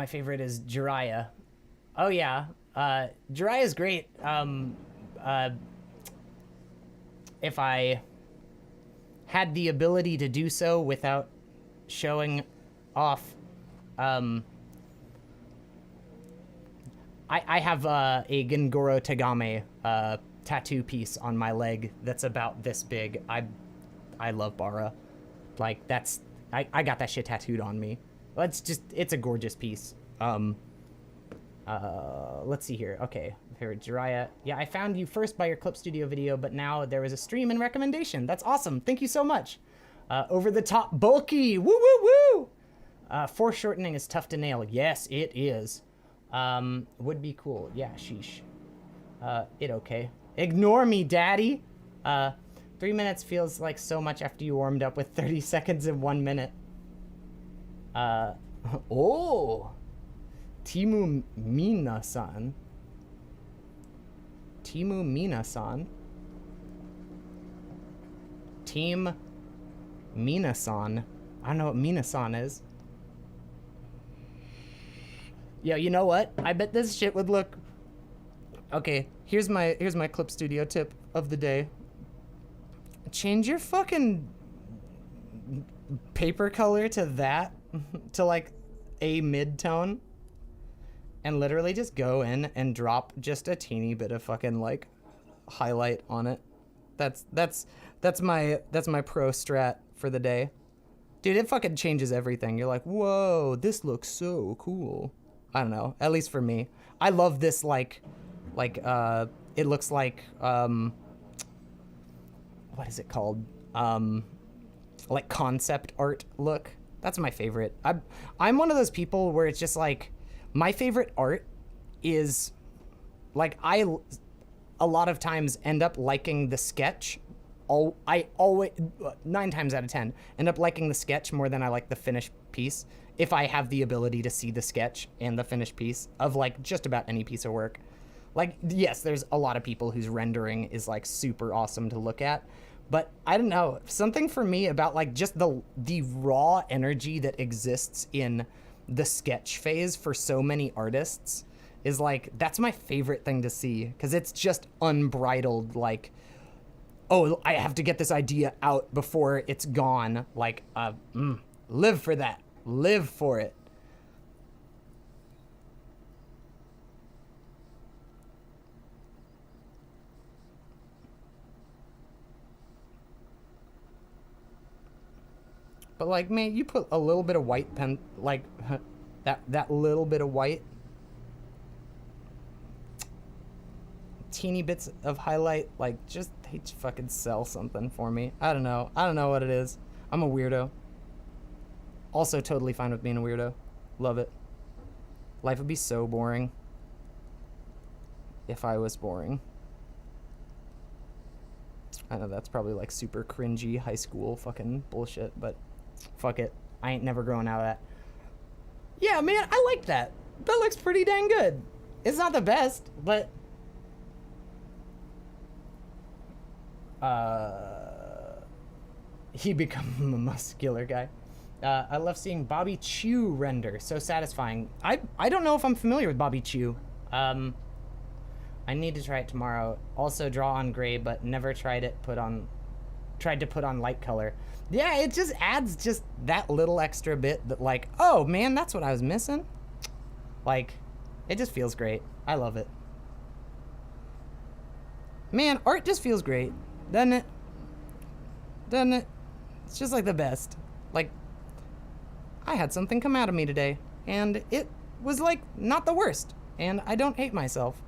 favorite is Jiraiya. Oh, yeah. Jiraiya's great. If I had the ability to do so without showing off, I have a Gengoro Tagame tattoo piece on my leg that's about this big. I love Bara. Like, that's... I got that shit tattooed on me. It's a gorgeous piece. Let's see here. Okay, here, Jiraiya. Yeah, I found you first by your Clip Studio video, but now there is a stream and recommendation. That's awesome. Thank you so much. Over the top bulky. Woo, woo, woo! Foreshortening is tough to nail. Yes, it is. Would be cool. Yeah, sheesh. It okay. Ignore me, daddy. 3 minutes feels like so much after you warmed up with 30 seconds in 1 minute. Oh! Timu Mina-san. Timu Mina-san. Team Mina-san. I don't know what Mina-san is. Yo, you know what? I bet this shit would look... Okay, here's my Clip Studio tip of the day. Change your fucking paper color to that, to like a mid-tone, and literally just go in and drop just a teeny bit of fucking like highlight on it. That's my pro strat for the day. Dude, it fucking changes everything. You're like, whoa, this looks so cool. I don't know, at least for me. I love this it looks like what is it called? Like concept art look. That's my favorite. I'm one of those people where it's just like, my favorite art is like, I a lot of times end up liking the sketch. I always 9 times out of 10 end up liking the sketch more than I like the finished piece, if I have the ability to see the sketch and the finished piece of like just about any piece of work. Like, yes, there's a lot of people whose rendering is like super awesome to look at, but I don't know, something for me about like just the raw energy that exists in the sketch phase for so many artists is like, that's my favorite thing to see, because it's just unbridled, like, oh, I have to get this idea out before it's gone. Like, live for that. Live for it. But like, man, you put a little bit of white pen, like that little bit of white, teeny bits of highlight, like just they fucking sell something for me. I don't know what it is. I'm a weirdo. Also totally fine with being a weirdo. Love it. Life would be so boring if I was boring. I know that's probably like super cringy high school fucking bullshit, but fuck it. I ain't never growing out of that. Yeah, man, I like that. That looks pretty dang good. It's not the best, but he become a muscular guy. I love seeing Bobby Chew render. So satisfying. I don't know if I'm familiar with Bobby Chew. I need to try it tomorrow. Also draw on gray, but never tried to put on light color. Yeah, it just adds just that little extra bit that like, oh man, that's what I was missing. Like, it just feels great. I love it. Man, art just feels great, doesn't it? Doesn't it? It's just like the best. Like, I had something come out of me today, and it was like not the worst, and I don't hate myself.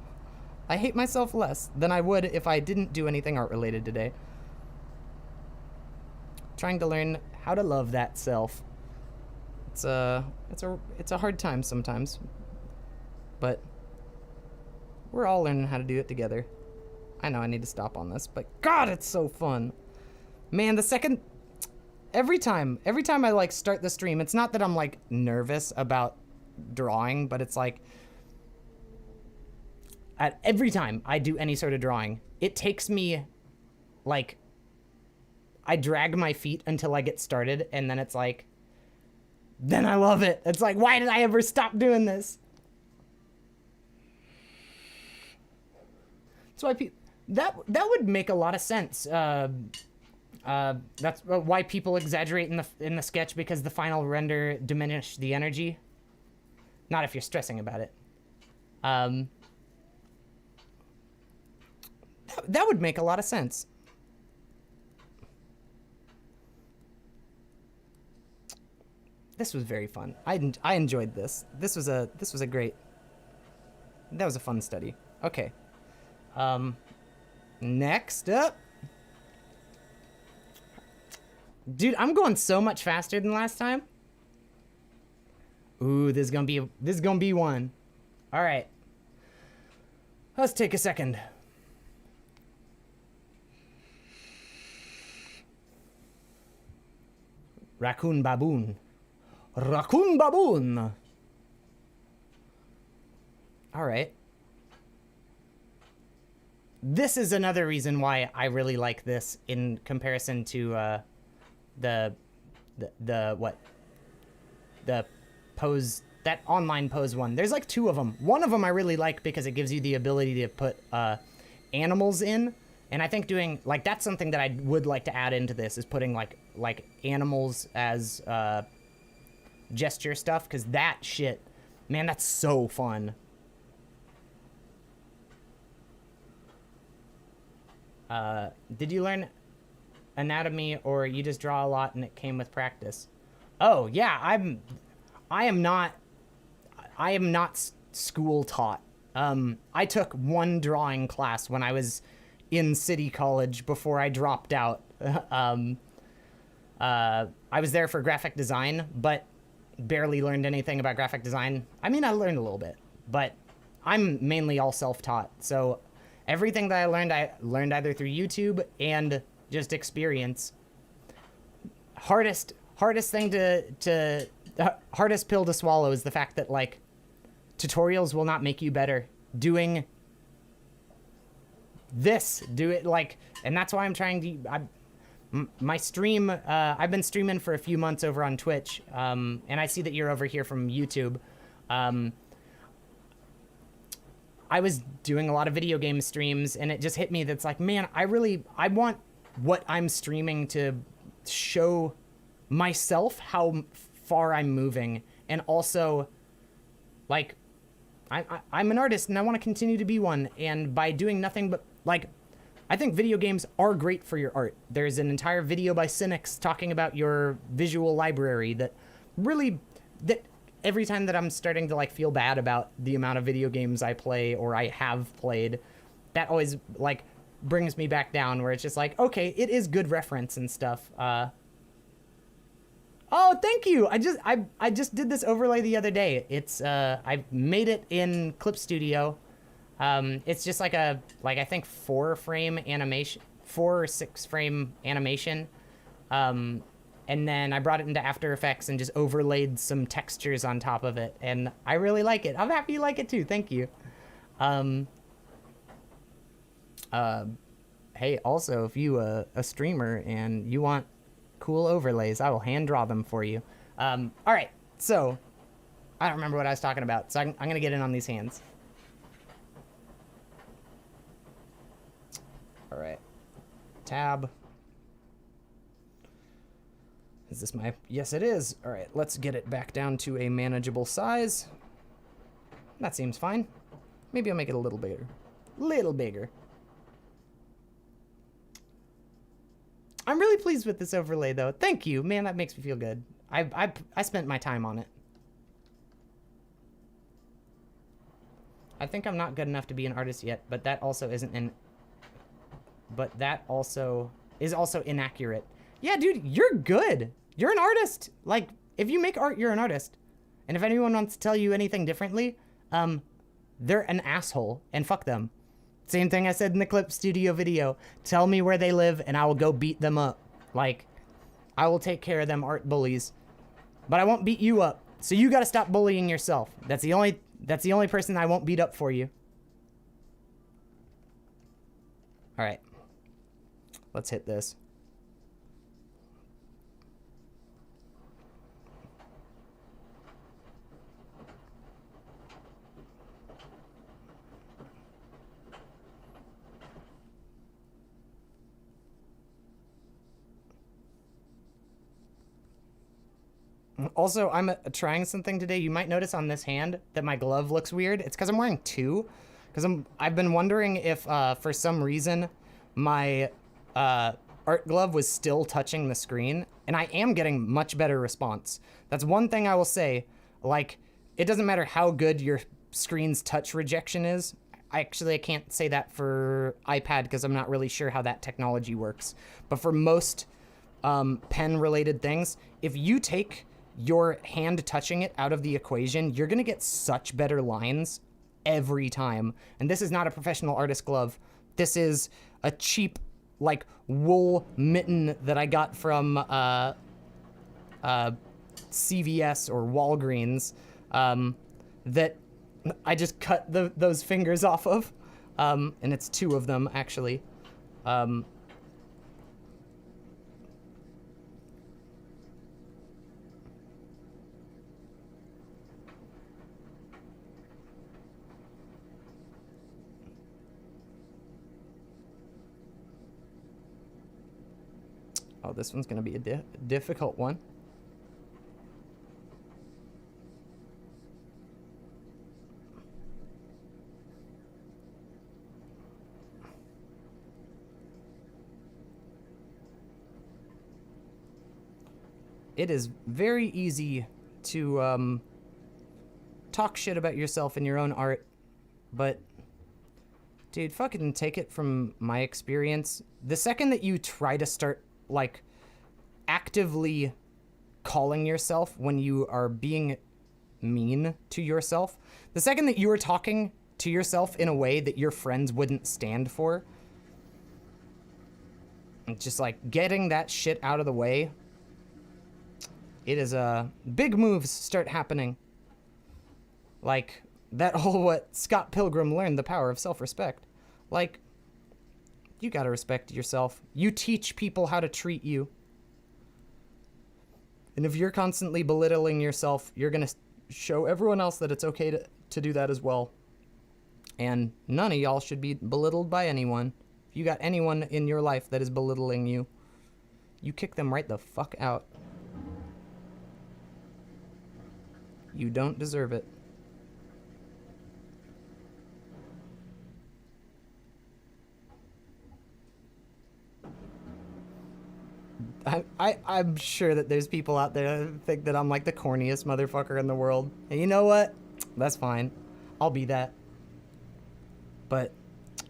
I hate myself less than I would if I didn't do anything art related today. Trying to learn how to love that self. It's a hard time sometimes, but we're all learning how to do it together. I know I need to stop on this, but God, it's so fun. Man, every time I like start the stream, it's not that I'm like nervous about drawing, but it's like every time I do any sort of drawing, it takes me like, I drag my feet until I get started, and then it's like, then I love it. It's like, why did I ever stop doing this? That's why that would make a lot of sense. That's why people exaggerate in the sketch, because the final render diminish the energy. Not if you're stressing about it. That would make a lot of sense. This was very fun. I enjoyed this. This was a great. That was a fun study. Okay. Next up. Dude, I'm going so much faster than last time. Ooh, this is gonna be one. All right. Let's take a second. Raccoon baboon. Raccoon baboon. All right. This is another reason why I really like this in comparison to the pose, that online pose one. There's like two of them. One of them I really like because it gives you the ability to put animals in, and I think doing like, that's something that I would like to add into this, is putting like animals as gesture stuff, because that shit, man, that's so fun. Did you learn anatomy, or you just draw a lot and it came with practice? Oh yeah, I am not school taught. I took one drawing class when I was in City College before I dropped out. I was there for graphic design, but barely learned anything about graphic design. I mean, I learned a little bit, but I'm mainly all self-taught. So everything that I learned either through YouTube and just experience. Hardest thing hardest pill to swallow is the fact that like tutorials will not make you better. Doing this, and that's why I'm trying to. My stream, I've been streaming for a few months over on Twitch, and I see that you're over here from YouTube. I was doing a lot of video game streams, and it just hit me that's like, man, I want what I'm streaming to show myself how far I'm moving, and also, like, I'm an artist, and I want to continue to be one, and by doing nothing but, like, I think video games are great for your art. There's an entire video by Cynics talking about your visual library that every time that I'm starting to like feel bad about the amount of video games I play or I have played, that always like brings me back down, where it's just like, okay, it is good reference and stuff. Oh, thank you. I just did this overlay the other day. It's I made it in Clip Studio. It's just like I think 4 or 6 frame animation. And then I brought it into After Effects and just overlaid some textures on top of it, and I really like it. I'm happy you like it too. Thank you. Hey, also, if you a streamer and you want cool overlays, I will hand draw them for you. All right, so I don't remember what I was talking about, so I'm gonna get in on these hands. All right, tab. Is this my... Yes, it is. All right, let's get it back down to a manageable size. That seems fine. Maybe I'll make it a little bigger. Little bigger. I'm really pleased with this overlay, though. Thank you, man. That makes me feel good. I spent my time on it. I think I'm not good enough to be an artist yet, but that also isn't an... But that also is also inaccurate. Yeah, dude, you're good. You're an artist. Like, if you make art, you're an artist. And if anyone wants to tell you anything differently, they're an asshole, and fuck them. Same thing I said in the Clip Studio video. Tell me where they live, and I will go beat them up. Like, I will take care of them art bullies. But I won't beat you up. So you gotta stop bullying yourself. That's the only person I won't beat up for you. Alright. Let's hit this. Also, I'm trying something today. You might notice on this hand that my glove looks weird. It's because I'm wearing two. Because I've been wondering if, for some reason, my art glove was still touching the screen. And I am getting much better response. That's one thing I will say. Like, it doesn't matter how good your screen's touch rejection is. I can't say that for iPad because I'm not really sure how that technology works. But for most pen-related things, if you take your hand touching it out of the equation, you're gonna get such better lines every time. And this is not a professional artist glove. This is a cheap, like, wool mitten that I got from CVS or Walgreens that I just cut those fingers off of. And it's two of them, actually. Oh, this one's going to be a difficult one. It is very easy to talk shit about yourself in your own art, but dude, fucking take it from my experience. The second that you try to start, like, actively calling yourself when you are being mean to yourself, the second that you are talking to yourself in a way that your friends wouldn't stand for, just like getting that shit out of the way, it is big moves start happening. Like that whole what Scott Pilgrim learned, the power of self-respect. Like, you gotta respect yourself. You teach people how to treat you. And if you're constantly belittling yourself, you're gonna show everyone else that it's okay to do that as well. And none of y'all should be belittled by anyone. If you got anyone in your life that is belittling you, you kick them right the fuck out. You don't deserve it. I'm sure that there's people out there that think that I'm like the corniest motherfucker in the world. And you know what? That's fine. I'll be that. But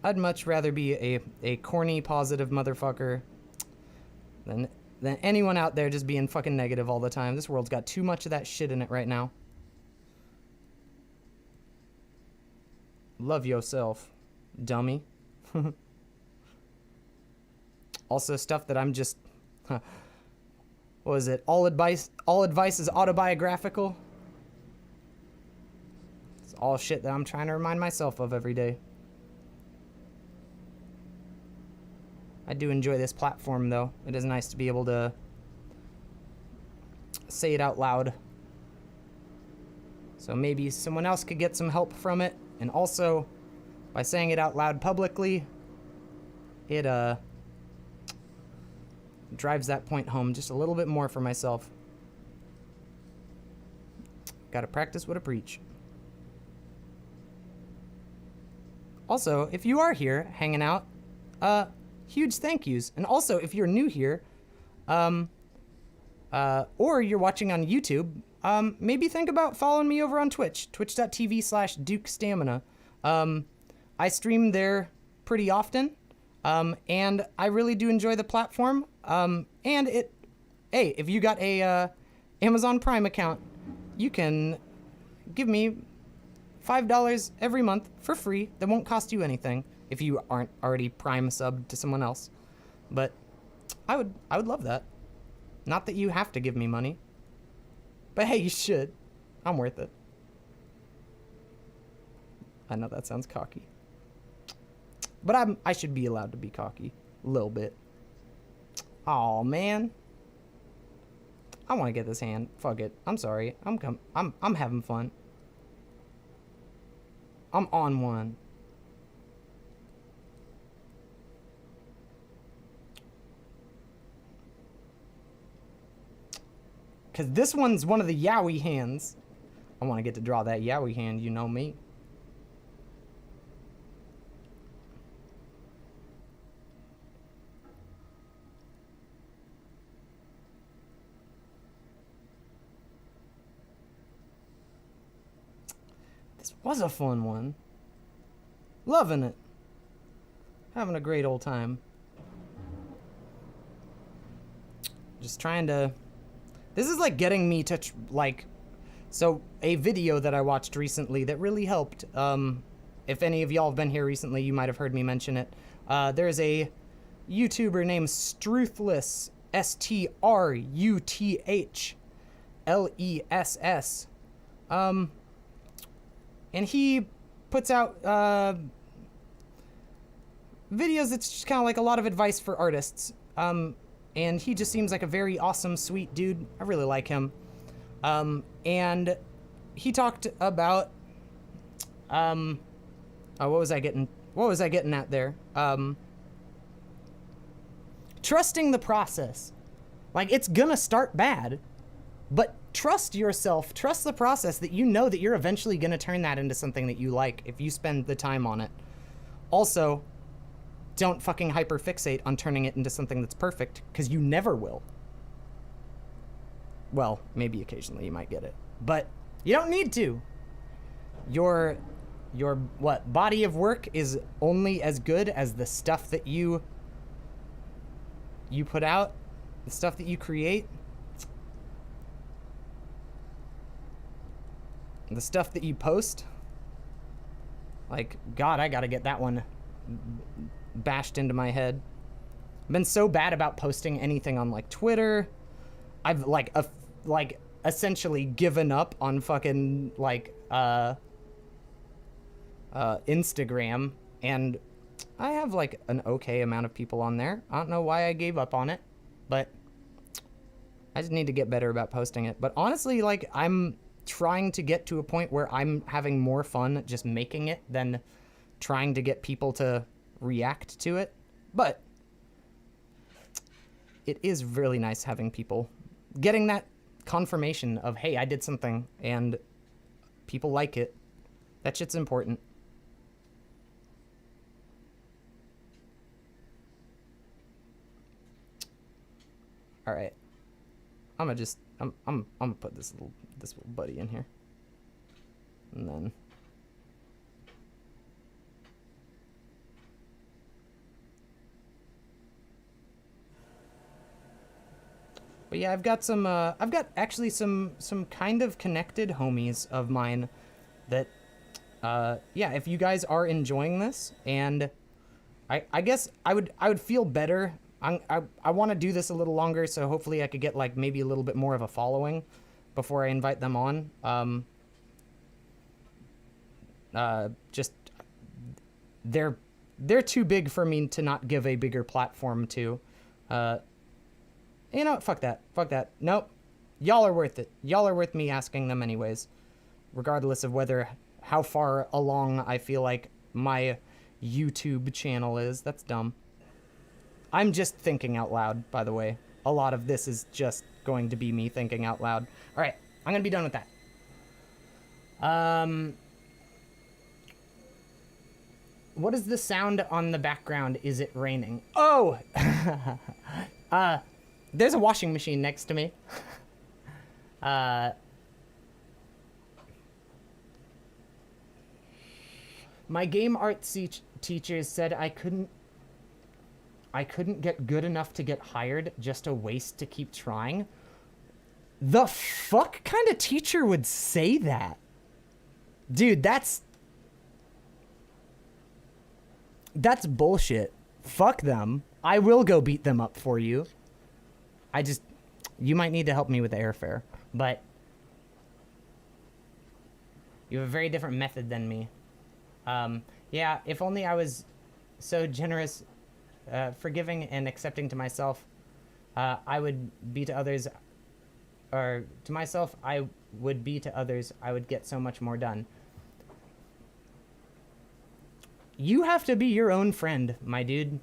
I'd much rather be a corny, positive motherfucker than anyone out there just being fucking negative all the time. This world's got too much of that shit in it right now. Love yourself, dummy. Also stuff that I'm just... what was it? All advice is autobiographical. It's all shit that I'm trying to remind myself of every day. I do enjoy this platform, though. It is nice to be able to say it out loud. So maybe someone else could get some help from it. And also, by saying it out loud publicly, it drives that point home just a little bit more for myself. Gotta practice what I preach. Also, if you are here hanging out, huge thank yous. And also, if you're new here, or you're watching on YouTube, maybe think about following me over on Twitch, twitch.tv/DukeStamina. I stream there pretty often, and I really do enjoy the platform. Hey, if you got a Amazon Prime account, you can give me $5 every month for free. That won't cost you anything if you aren't already Prime subbed to someone else. But I would love that. Not that you have to give me money, but hey, you should. I'm worth it. I know that sounds cocky, but I should be allowed to be cocky a little bit. Oh man, I want to get this hand. Fuck it. I'm sorry. I'm having fun. I'm on one. Because this one's one of the Yowie hands. I want to get to draw that Yowie hand, you know me. This was a fun one. Loving it. Having a great old time. Just trying to... This is like getting me to so a video that I watched recently that really helped. If any of y'all have been here recently, you might have heard me mention it. There's a YouTuber named Struthless, STRUTHLESS. And he puts out videos that's just kind of like a lot of advice for artists. And he just seems like a very awesome, sweet dude. I really like him. And he talked about, oh, what was I getting at there? Trusting the process. Like, it's gonna start bad, but trust yourself, trust the process that you know that you're eventually gonna turn that into something that you like if you spend the time on it. Also, don't fucking hyperfixate on turning it into something that's perfect, because you never will. Well, maybe occasionally you might get it, but you don't need to. Your body of work is only as good as the stuff that you put out, the stuff that you create, the stuff that you post. Like, God, I gotta get that one bashed into my head. I've been so bad about posting anything on like Twitter. I've like essentially given up on fucking like Instagram, and I have like an okay amount of people on there. I don't know why I gave up on it, but I just need to get better about posting it. But honestly, like, I'm trying to get to a point where I'm having more fun just making it than trying to get people to react to it. But it is really nice having people getting that confirmation of, hey, I did something and people like it. That shit's important. All right, I'm gonna put this little buddy in here, and then but yeah, I've got actually some kind of connected homies of mine that yeah, if you guys are enjoying this, and I guess I would feel better. I want to do this a little longer, so hopefully I could get like maybe a little bit more of a following before I invite them on. Just they're too big for me to not give a bigger platform to. You know what? Fuck that. Nope. Y'all are worth it. Y'all are worth me asking them anyways, regardless of how far along I feel like my YouTube channel is. That's dumb. I'm just thinking out loud, by the way. A lot of this is just going to be me thinking out loud. All right, I'm gonna be done with that. What is the sound on the background? Is it raining? Oh! There's a washing machine next to me. My game art teachers said I couldn't get good enough to get hired, just a waste to keep trying. The fuck kind of teacher would say that? Dude, that's bullshit. Fuck them. I will go beat them up for you. You might need to help me with the airfare, but you have a very different method than me. Yeah, if only I was so generous, forgiving and accepting to myself, I would be to others, or to myself, I would be to others, I would get so much more done. You have to be your own friend, my dude.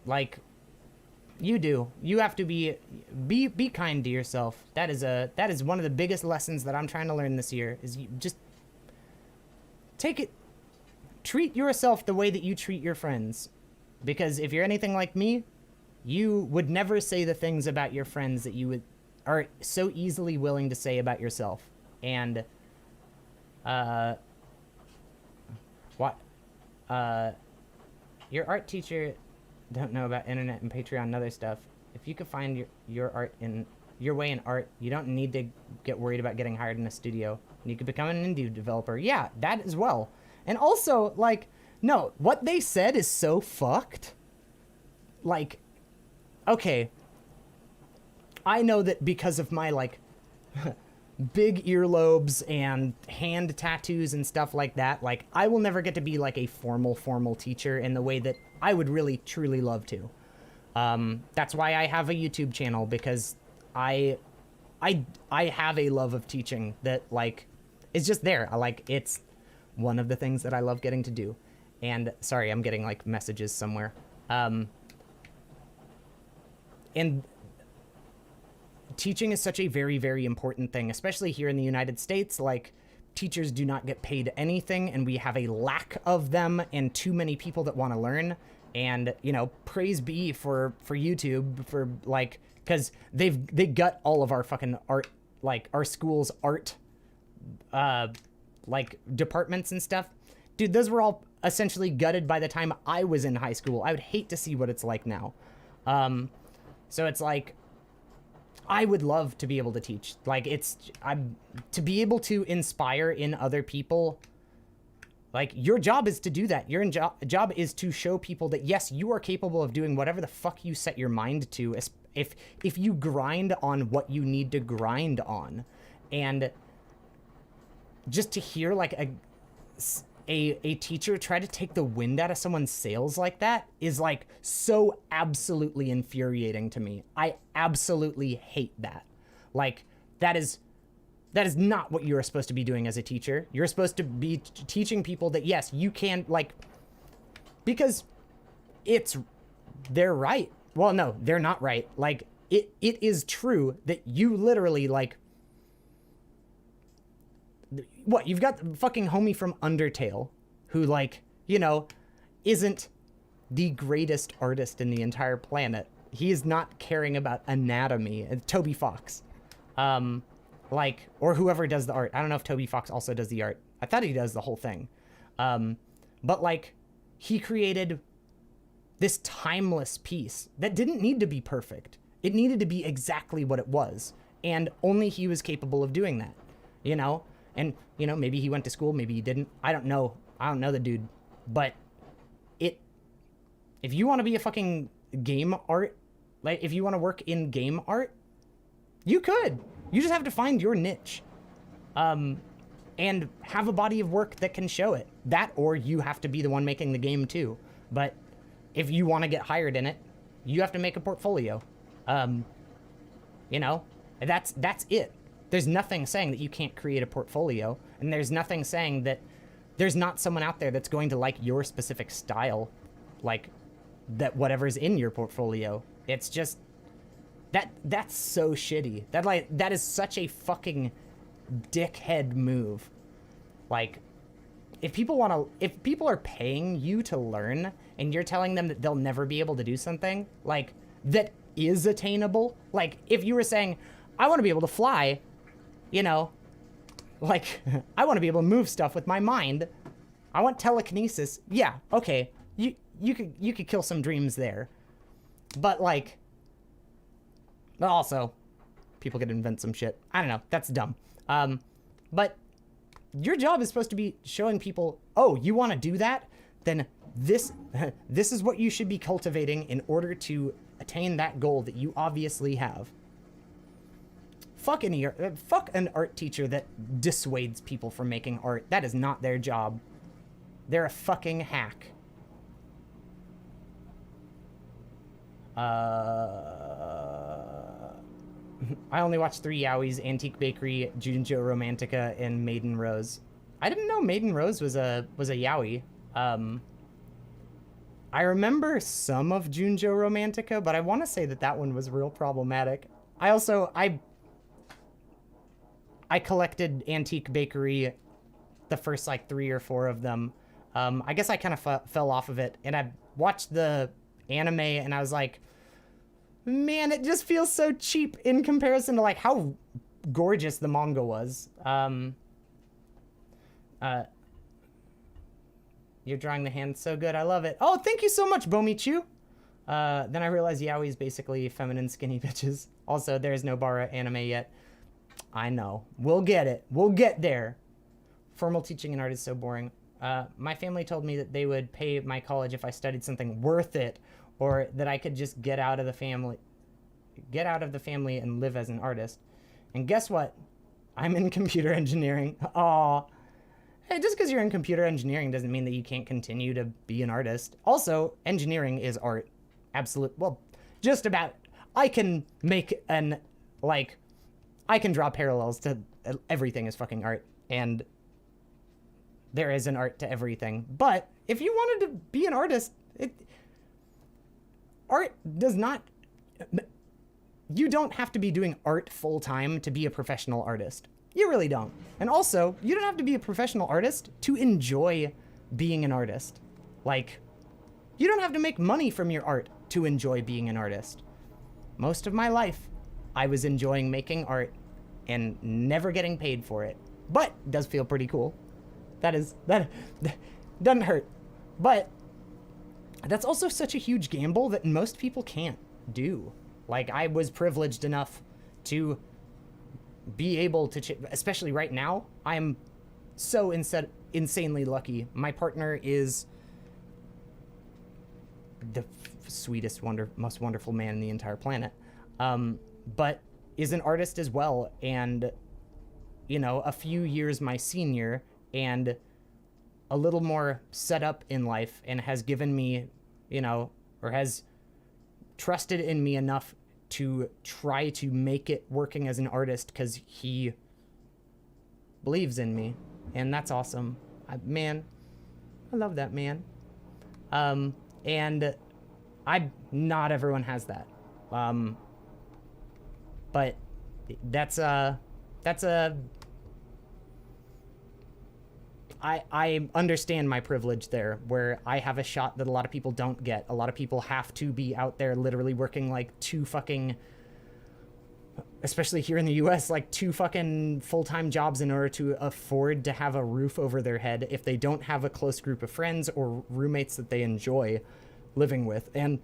Like, you do. You have to be kind to yourself. That is one of the biggest lessons that I'm trying to learn this year, is you just treat yourself the way that you treat your friends. Because if you're anything like me, you would never say the things about your friends that you are so easily willing to say about yourself. And your art teacher don't know about internet and Patreon and other stuff. If you could find your art in your way in art, you don't need to get worried about getting hired in a studio. You could become an indie developer. Yeah, that as well. And also, like, no, what they said is so fucked. Like, okay, I know that because of my, like, big earlobes and hand tattoos and stuff like that, like, I will never get to be, like, a formal teacher in the way that I would really, truly love to. That's why I have a YouTube channel, because I have a love of teaching that, like, is just there. It's one of the things that I love getting to do. And sorry, I'm getting like messages somewhere. And teaching is such a very, very important thing, especially here in the United States. Like, teachers do not get paid anything, and we have a lack of them and too many people that want to learn. And, you know, praise be for YouTube, for, like, because they gut all of our fucking art, like, our school's art, like, departments and stuff. Dude, those were all essentially gutted by the time I was in high school. I would hate to see what it's like now. So it's like, I would love to be able to teach. Like, to be able to inspire in other people. Like, your job is to do that. Your job is to show people that, yes, you are capable of doing whatever the fuck you set your mind to, if you grind on what you need to grind on. And just to hear, like, a teacher try to take the wind out of someone's sails like that is, like, so absolutely infuriating to me. I absolutely hate that. Like, that is not what you're supposed to be doing as a teacher. You're supposed to be teaching people that, yes, you can, like, because they're right. Well, no, they're not right. Like, it is true that you literally, like, what, you've got the fucking homie from Undertale who, like, you know, isn't the greatest artist in the entire planet. He is not caring about anatomy. Toby Fox. Like, or whoever does the art. I don't know if Toby Fox also does the art. I thought he does the whole thing. But, like, he created this timeless piece that didn't need to be perfect. It needed to be exactly what it was. And only he was capable of doing that, you know? And, you know, maybe he went to school, maybe he didn't. I don't know. I don't know the dude. But if you want to be a fucking game art, like, if you want to work in game art, you could. You just have to find your niche. And have a body of work that can show it. That, or you have to be the one making the game too. But if you want to get hired in it, you have to make a portfolio. You know, that's it. There's nothing saying that you can't create a portfolio, and there's nothing saying that there's not someone out there that's going to like your specific style, like, that whatever's in your portfolio. It's just that's so shitty. That is such a fucking dickhead move. Like, if people are paying you to learn and you're telling them that they'll never be able to do something like that is attainable, like if you were saying, I want to be able to fly, you know, like I want to be able to move stuff with my mind. I want telekinesis. Yeah, okay. You could kill some dreams there. But like, but also people could invent some shit. I don't know. That's dumb. But your job is supposed to be showing people, oh, you want to do that? Then this is what you should be cultivating in order to attain that goal that you obviously have. Fuck an art teacher that dissuades people from making art. That is not their job. They're a fucking hack. I only watched 3 Yowies, Antique Bakery, Junjo Romantica, and Maiden Rose. I didn't know Maiden Rose was a Yowie. I remember some of Junjo Romantica, but I want to say that one was real problematic. I collected Antique Bakery, the first like 3 or 4 of them. I guess I kind of fell off of it, and I watched the anime, and I was like, man, it just feels so cheap in comparison to like how gorgeous the manga was. You're drawing the hand so good. I love it. Oh, thank you so much, Bomichu. Then I realized yaoi is basically feminine skinny bitches. Also, there's no Bara anime yet. I know. We'll get it. We'll get there. Formal teaching in art is so boring. My family told me that they would pay my college if I studied something worth it, or that I could just get out of the family and live as an artist. And guess what? I'm in computer engineering. Aw. Hey, just because you're in computer engineering doesn't mean that you can't continue to be an artist. Also, engineering is art. Well, just about. I can make I can draw parallels to everything is fucking art. And there is an art to everything. But if you wanted to be an artist, art does not... You don't have to be doing art full-time to be a professional artist. You really don't. And also, you don't have to be a professional artist to enjoy being an artist. Like, you don't have to make money from your art to enjoy being an artist. Most of my life, I was enjoying making art and never getting paid for it. But it does feel pretty cool. That doesn't hurt. But that's also such a huge gamble that most people can't do. Like, I was privileged enough to be able to, especially right now, I'm so insanely lucky. My partner is the sweetest, most wonderful man in the entire planet, but is an artist as well, and, you know, a few years my senior, and a little more set up in life, and has given me, you know, or has trusted in me enough to try to make it working as an artist because he believes in me, and that's awesome. Man, I love that man. And not everyone has that. But I understand my privilege there, where I have a shot that a lot of people don't get. A lot of people have to be out there literally working like 2 fucking, especially here in the US, like 2 fucking full-time jobs in order to afford to have a roof over their head if they don't have a close group of friends or roommates that they enjoy living with. And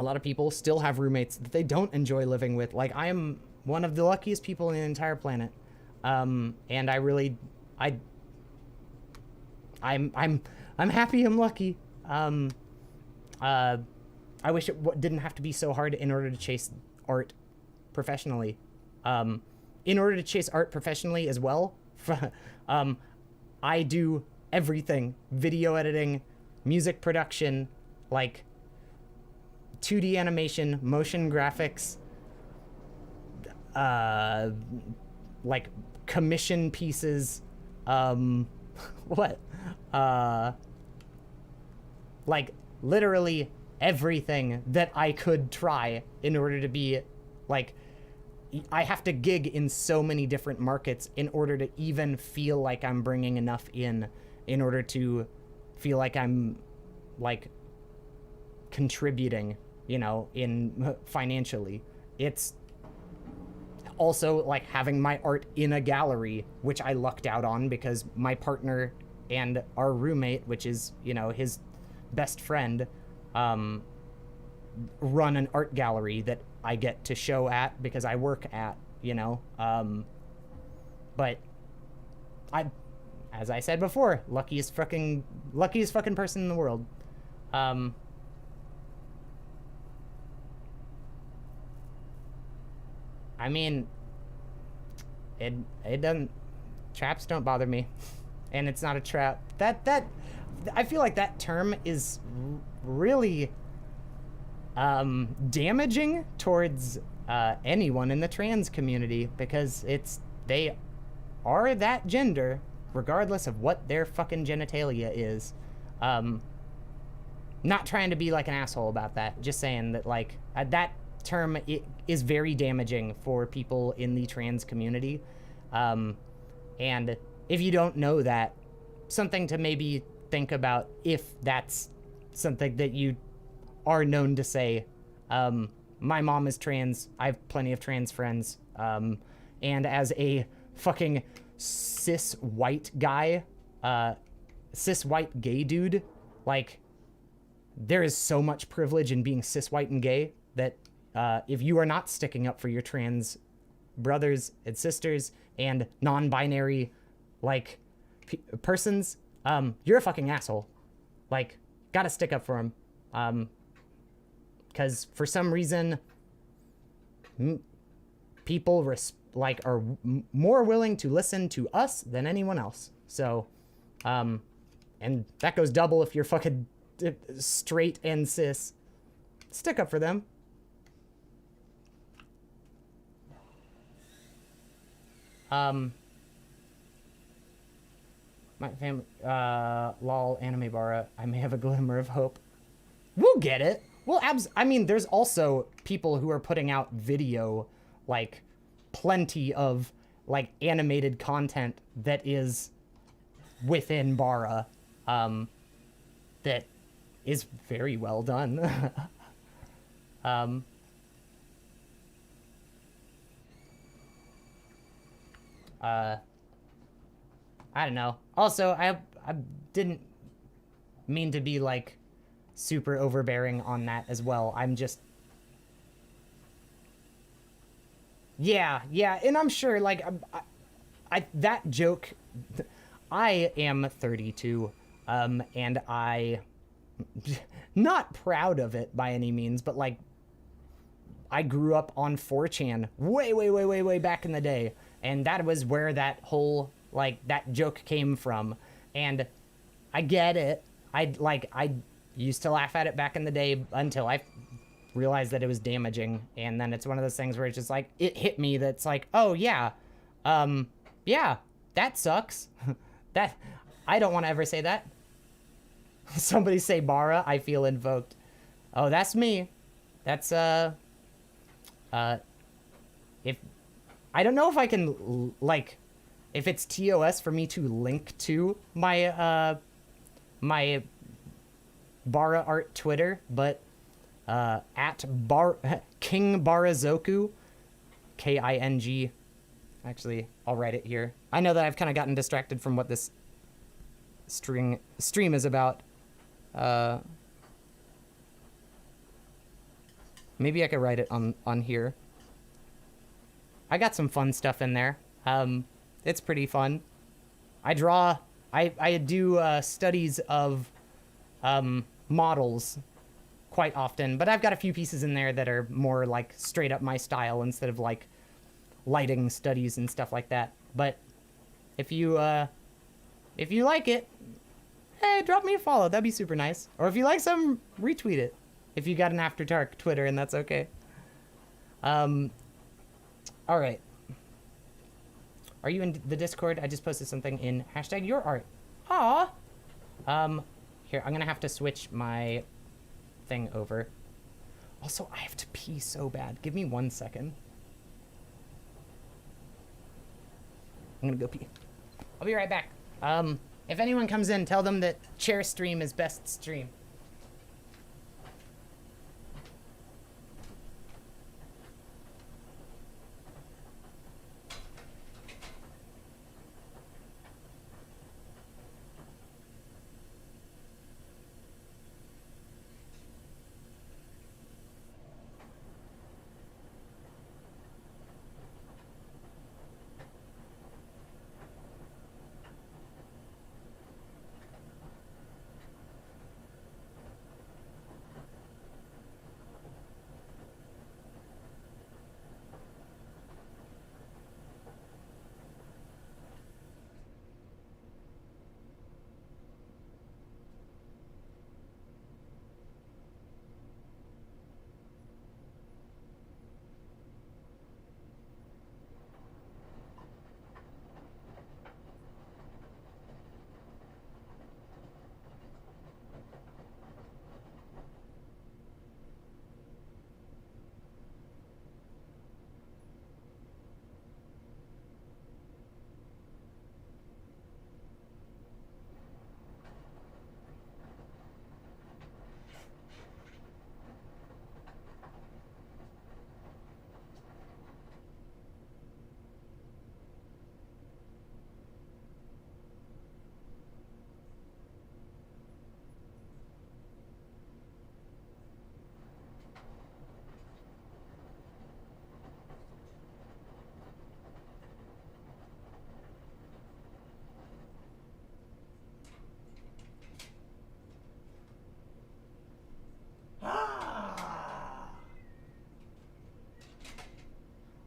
a lot of people still have roommates that they don't enjoy living with. Like, I am one of the luckiest people on the entire planet. And I'm happy I'm lucky. I wish it didn't have to be so hard in order to chase art professionally. In order to chase art professionally as well, I do everything. Video editing, music production, like 2D animation, motion graphics, like commission pieces, like literally everything that I could try in order to be, like, I have to gig in so many different markets in order to even feel like I'm bringing enough in. in order to feel like I'm like contributing, you know, in financially. It's also like having my art in a gallery, which I lucked out on because my partner and our roommate, which is, you know, his best friend, run an art gallery that I get to show at because I work at, you know. But as I said before, luckiest fucking person in the world. I mean, it doesn't, traps don't bother me, and it's not a trap. That I feel like that term is really damaging towards anyone in the trans community, because they are that gender regardless of what their fucking genitalia is. Not trying to be like an asshole about that, just saying that like that term is very damaging for people in the trans community. And if you don't know that, something to maybe think about if that's something that you are known to say. My mom is trans. I have plenty of trans friends. And as a fucking cis white guy, cis white gay dude, like, there is so much privilege in being cis white and gay that if you are not sticking up for your trans brothers and sisters and non-binary like persons, you're a fucking asshole. Like, gotta stick up for them. Because for some reason, people are more willing to listen to us than anyone else. So, and that goes double if you're fucking straight and cis. Stick up for them. My family, lol, anime bara, I may have a glimmer of hope. We'll get it. Well, I mean, there's also people who are putting out video, like, plenty of, like, animated content that is within bara, that is very well done. I don't know. Also, I didn't mean to be, like, super overbearing on that as well. I'm just... Yeah, and I'm sure, like, that joke... I am 32, and I... not proud of it by any means, but, like, I grew up on 4chan way back in the day, and that was where that whole, like, that joke came from, and I get it. I used to laugh at it back in the day until I realized that it was damaging, and then it's one of those things where it's just like, it hit me that's like, oh yeah, yeah, that sucks. That, I don't want to ever say that. Somebody say bara, I feel invoked. Oh, that's me. That's, if, I don't know if I can, like, if it's TOS for me to link to my, my bara art Twitter, but, at King Barazoku, King. Actually, I'll write it here. I know that I've kind of gotten distracted from what this stream is about. Maybe I could write it on here. I got some fun stuff in there. It's pretty fun. I draw. I do studies of models quite often, but I've got a few pieces in there that are more like straight up my style instead of like lighting studies and stuff like that. But if you like it, hey, drop me a follow. That'd be super nice. Or if you like some, retweet it. If you got an After Dark Twitter, and that's okay. All right. Are you in the Discord? I just posted something in #YourArt. Aw. Here, I'm gonna have to switch my thing over. Also, I have to pee so bad. Give me 1 second. I'm gonna go pee. I'll be right back. If anyone comes in, tell them that chair stream is best stream.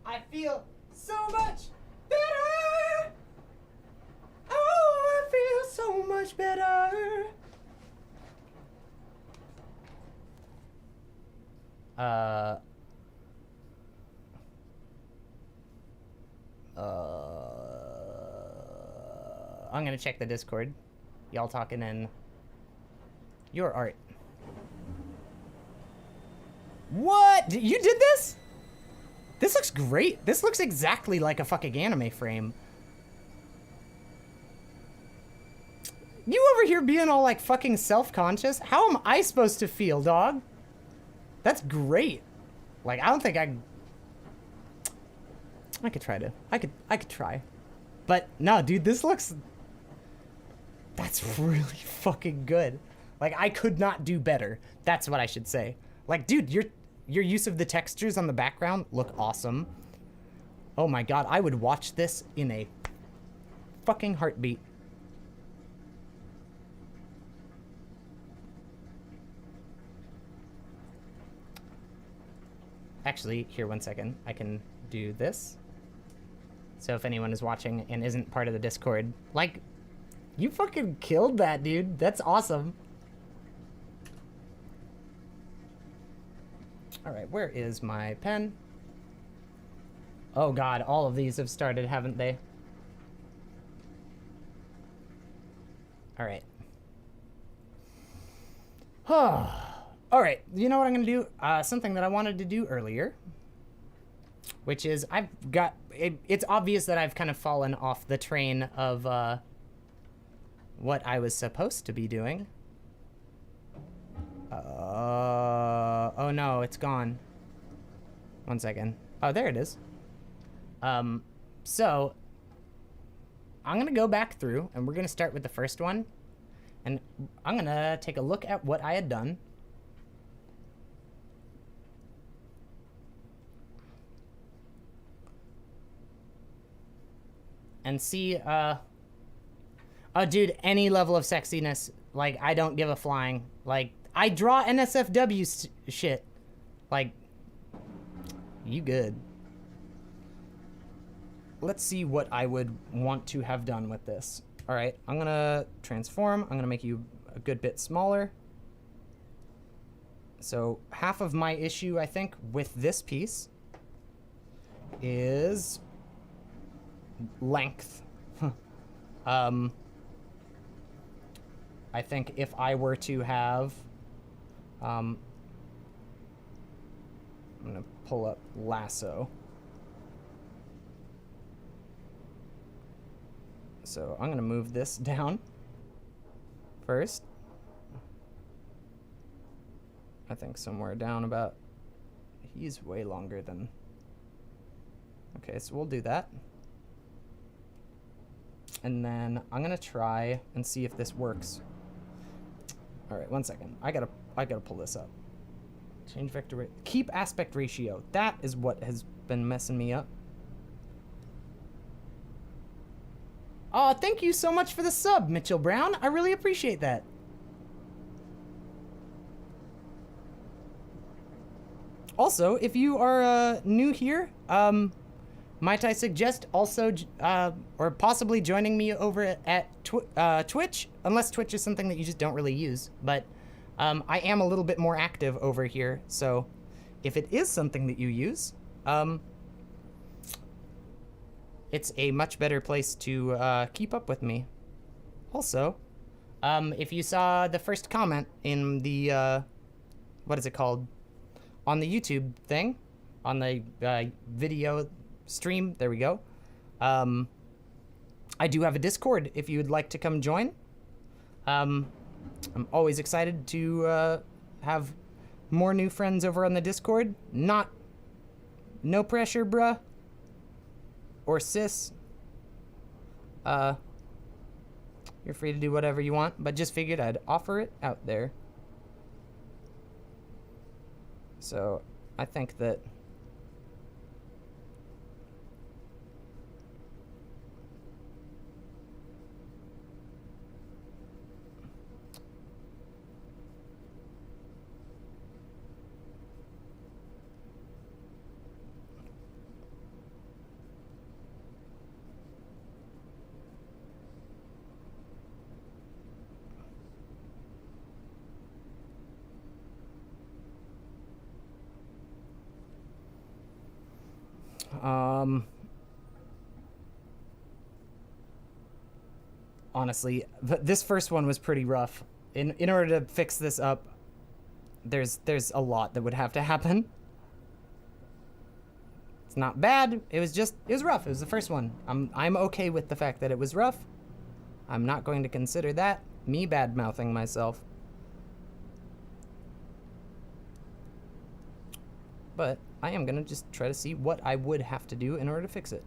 I feel so much better. Oh, I feel so much better. I'm gonna check the Discord. Y'all talking in your art. What? You did this? This looks great. This looks exactly like a fucking anime frame. You over here being all like fucking self-conscious? How am I supposed to feel, dog? That's great. Like, I don't think I could try to. I could try. But no, dude, this looks... That's really fucking good. Like, I could not do better. That's what I should say. Like, dude, your use of the textures on the background look awesome. Oh my god, I would watch this in a fucking heartbeat. Actually, here, 1 second. I can do this. So if anyone is watching and isn't part of the Discord, like, you fucking killed that, dude. That's awesome. All right, where is my pen? Oh god, all of these have started, haven't they? All right. All right, you know what I'm gonna do? Something that I wanted to do earlier, which is I've got, it's obvious that I've kind of fallen off the train of what I was supposed to be doing. Oh no, it's gone. 1 second. Oh, there it is. So I'm gonna go back through and we're gonna start with the first one. And I'm gonna take a look at what I had done. And see, oh dude, any level of sexiness, like, I don't give a flying. Like, I draw NSFW shit. Like, you good. Let's see what I would want to have done with this. All right, I'm gonna transform. I'm gonna make you a good bit smaller. So half of my issue, I think, with this piece is length. I think if I were to have, I'm gonna pull up lasso. So I'm gonna move this down first. I think somewhere down about... He's way longer than... Okay, so we'll do that. And then I'm gonna try and see if this works. All right, 1 second. I gotta pull this up. Change vector, keep aspect ratio. That is what has been messing me up. Oh, thank you so much for the sub, Mitchell Brown. I really appreciate that. Also, if you are new here, might I suggest also, or possibly joining me over at Twitch, unless Twitch is something that you just don't really use. But I am a little bit more active over here, so if it is something that you use, it's a much better place to keep up with me. Also, if you saw the first comment in the, what is it called? On the YouTube thing, on the video stream, there we go. I do have a Discord if you would like to come join. I'm always excited to have more new friends over on the Discord. No pressure, bruh. Or sis. You're free to do whatever you want, but just figured I'd offer it out there. So, I think that honestly, this first one was pretty rough. In order to fix this up, there's a lot that would have to happen. It's not bad. It was rough. It was the first one. I'm okay with the fact that it was rough. I'm not going to consider that me bad-mouthing myself. But I am gonna just try to see what I would have to do in order to fix it.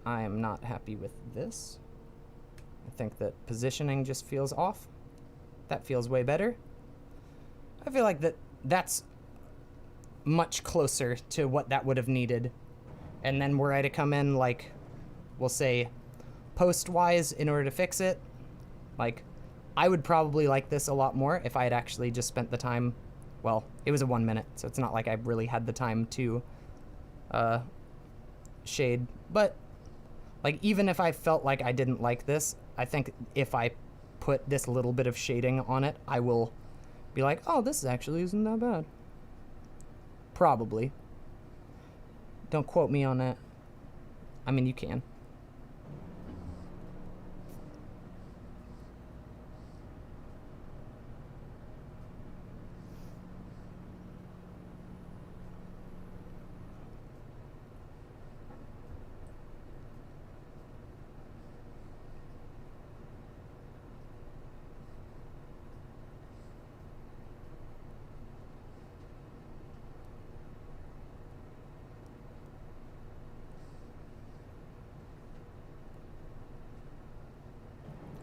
I am not happy with this. I think that positioning just feels off. That feels way better. I feel like that's much closer to what that would have needed. And then were I to come in, like, we'll say, post-wise in order to fix it, like, I would probably like this a lot more if I had actually just spent the time. Well, it was a 1 minute, so it's not like I really had the time to shade. But, like, even if I felt like I didn't like this, I think if I put this little bit of shading on it, I will be like, oh, this actually isn't that bad. Probably. Don't quote me on that. I mean, you can.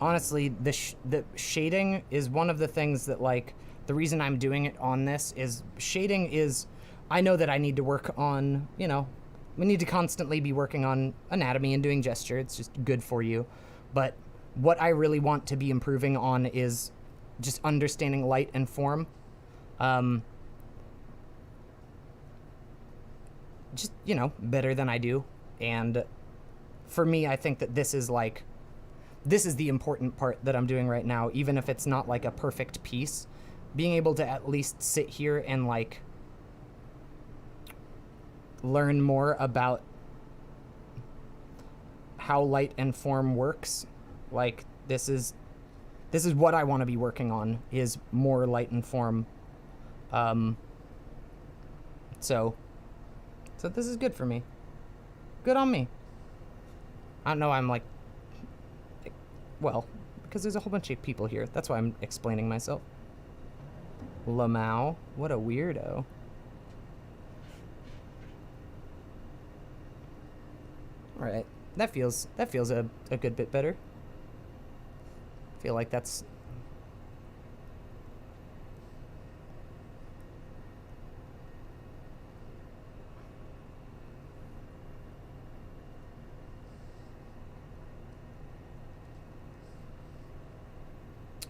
Honestly, the shading is one of the things that, like, the reason I'm doing it on this is shading is, I know that I need to work on, you know, we need to constantly be working on anatomy and doing gesture. It's just good for you. But what I really want to be improving on is just understanding light and form. Just, you know, better than I do. And for me, I think that this is like, this is the important part that I'm doing right now, even if it's not like a perfect piece. Being able to at least sit here and like learn more about how light and form works. Like this is what I want to be working on, is more light and form. So this is good for me. Good on me. I don't know, I'm like Well, because there's a whole bunch of people here. That's why I'm explaining myself. Lamau. What a weirdo. Alright. That feels a good bit better. Feel like that's...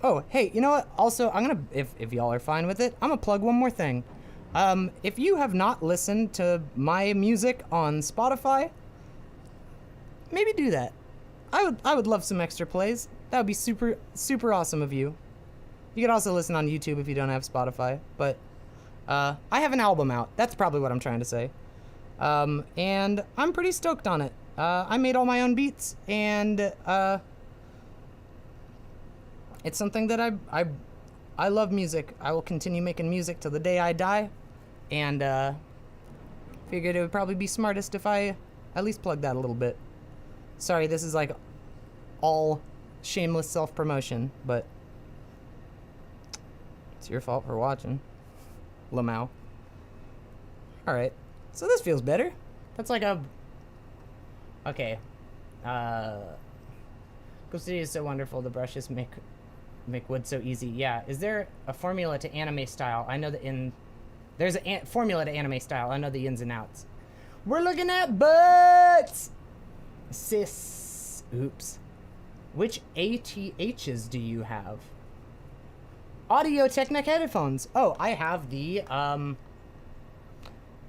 Oh, hey, you know what? Also, I'm gonna, if y'all are fine with it, I'm gonna plug one more thing. If you have not listened to my music on Spotify, maybe do that. I would love some extra plays. That would be super, super awesome of you. You could also listen on YouTube if you don't have Spotify, but, I have an album out. That's probably what I'm trying to say. And I'm pretty stoked on it. I made all my own beats, and, it's something that I love music. I will continue making music till the day I die, and figured it would probably be smartest if I at least plug that a little bit. Sorry, this is like all shameless self-promotion, but it's your fault for watching. Lamau. Alright, so this feels better. That's like a... Okay. Ghost City is so wonderful, the brushes make wood so easy. Yeah, is there a formula to anime style? I know that there's a formula to anime style. I know the ins and outs. We're looking at butts! Sis. Oops. Which ATHs do you have? Audio Technica headphones. Oh, I have the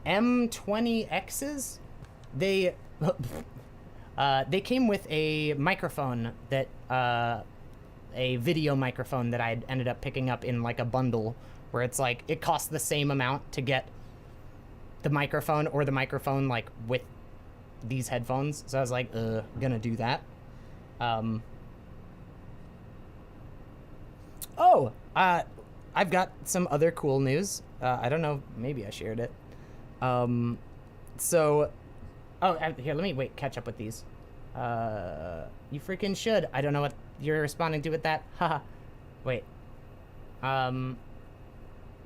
M20Xs. They came with a microphone that a video microphone that I ended up picking up in like a bundle, where it's like it costs the same amount to get the microphone or the microphone like with these headphones. So I was like, gonna do that. I've got some other cool news. I don't know, maybe I shared it. Here, let me catch up with these. You freaking should. I don't know what you're responding to with that. Haha. Wait. I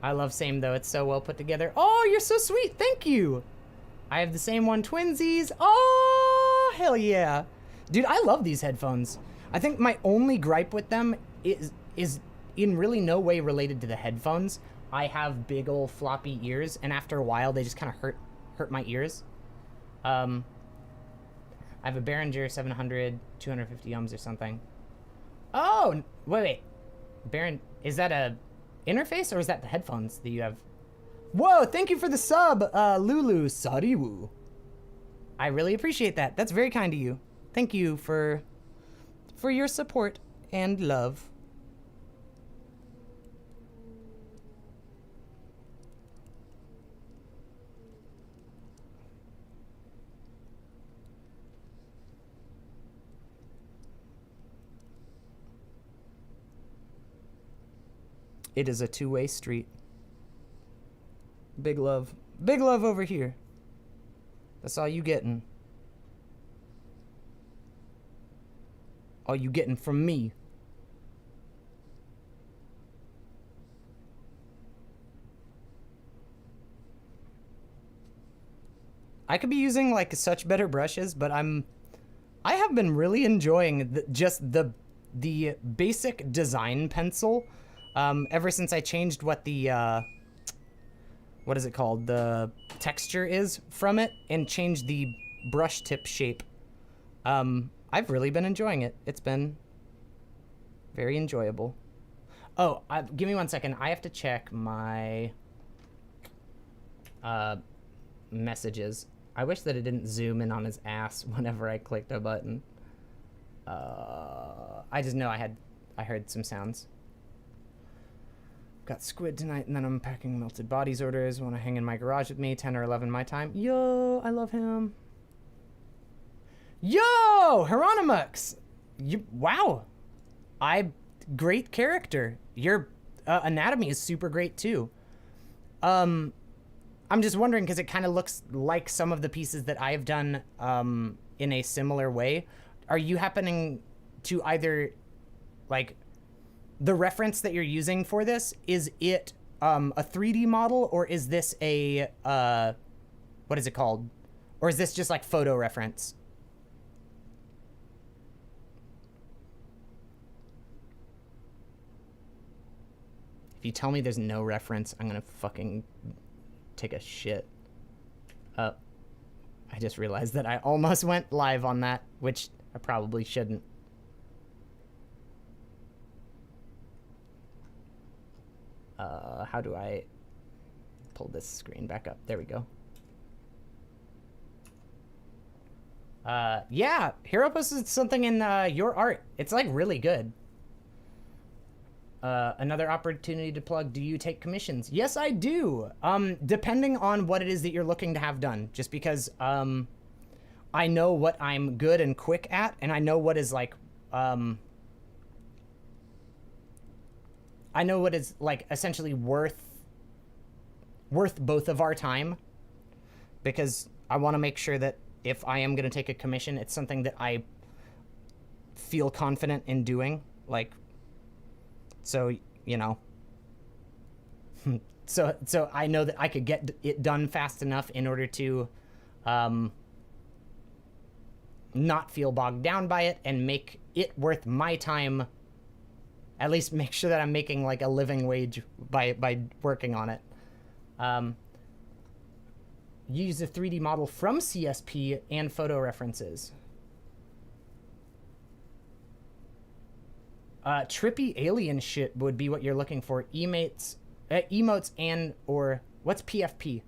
love same though. It's so well put together. Oh, you're so sweet. Thank you. I have the same one, twinsies. Oh, hell yeah. Dude, I love these headphones. I think my only gripe with them is in really no way related to the headphones. I have big old floppy ears, and after a while, they just kind of hurt my ears. I have a Behringer 700, 250 ohms or something. Oh, wait. Is that a interface, or is that the headphones that you have? Whoa, thank you for the sub, Lulu Sariwu. I really appreciate that. That's very kind of you. Thank you for your support and love. It is a two-way street. Big love. Big love over here. That's all you getting. All you getting from me. I could be using like such better brushes, but I have been really enjoying just the basic design pencil. Ever since I changed what the, what is it called? The texture is from it and changed the brush tip shape. I've really been enjoying it. It's been very enjoyable. Oh, give me 1 second. I have to check my, messages. I wish that it didn't zoom in on his ass whenever I clicked a button. I just know I heard some sounds. Got squid tonight, and then I'm packing melted bodies orders. Want to hang in my garage with me, 10 or 11 my time. Yo, I love him. Yo, Hieronymus! Wow. Great character. Your anatomy is super great, too. I'm just wondering, because it kind of looks like some of the pieces that I've done in a similar way. Are you happening to either like, the reference that you're using for this, is it a 3D model, or is this a, what is it called? Or is this just like photo reference? If you tell me there's no reference, I'm gonna fucking take a shit. I just realized that I almost went live on that, which I probably shouldn't. How do I pull this screen back up? There we go. Yeah, Hero posted something in your art. It's like really good. Another opportunity to plug. Do you take commissions? Yes, I do. Depending on what it is that you're looking to have done. Just because I know what I'm good and quick at, and I know what is like I know what is like essentially worth both of our time, because I want to make sure that if I am going to take a commission, it's something that I feel confident in doing. Like, so, you know, so I know that I could get it done fast enough in order to not feel bogged down by it and make it worth my time. At least make sure that I'm making like a living wage by working on it. Use a 3D model from CSP and photo references. Trippy alien shit would be what you're looking for. Emotes and or what's PFP?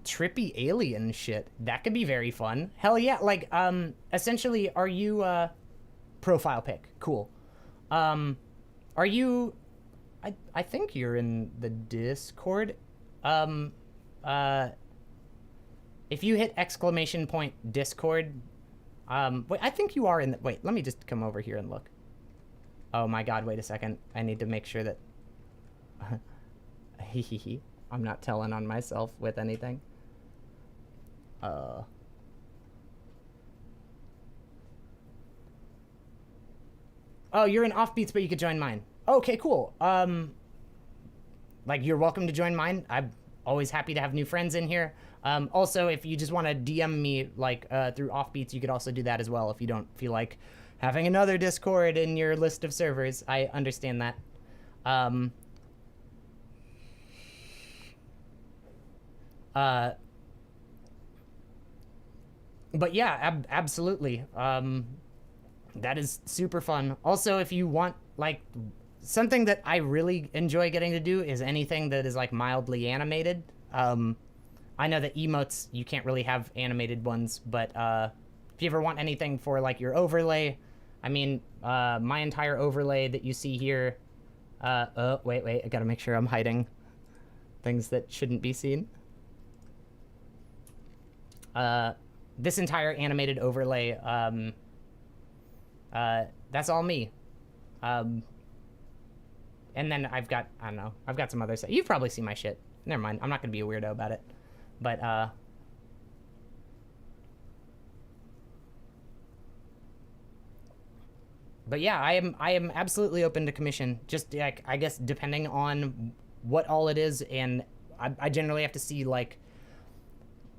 Trippy alien shit. That could be very fun. Hell yeah. Like, essentially, are you, profile pic. Cool. Are you, I think you're in the Discord. If you hit ! Discord, wait, I think you are in the, wait, let me just come over here and look. Oh my God, wait a second. I need to make sure that, I'm not telling on myself with anything. Oh, you're in Offbeats, but you could join mine. Okay, cool. Like, you're welcome to join mine. I'm always happy to have new friends in here. Also, if you just want to DM me, like, through Offbeats, you could also do that as well if you don't feel like having another Discord in your list of servers. I understand that. But yeah, absolutely. That is super fun. Also, if you want, like, something that I really enjoy getting to do is anything that is, like, mildly animated. I know that emotes, you can't really have animated ones, but if you ever want anything for, like, your overlay, I mean, my entire overlay that you see here, oh, wait, I gotta make sure I'm hiding things that shouldn't be seen. This entire animated overlay, that's all me. And then I've got, I don't know, I've got some other stuff. You've probably seen my shit. Never mind, I'm not gonna be a weirdo about it. But, yeah, I am absolutely open to commission. Just, like, I guess depending on what all it is, and I generally have to see, like,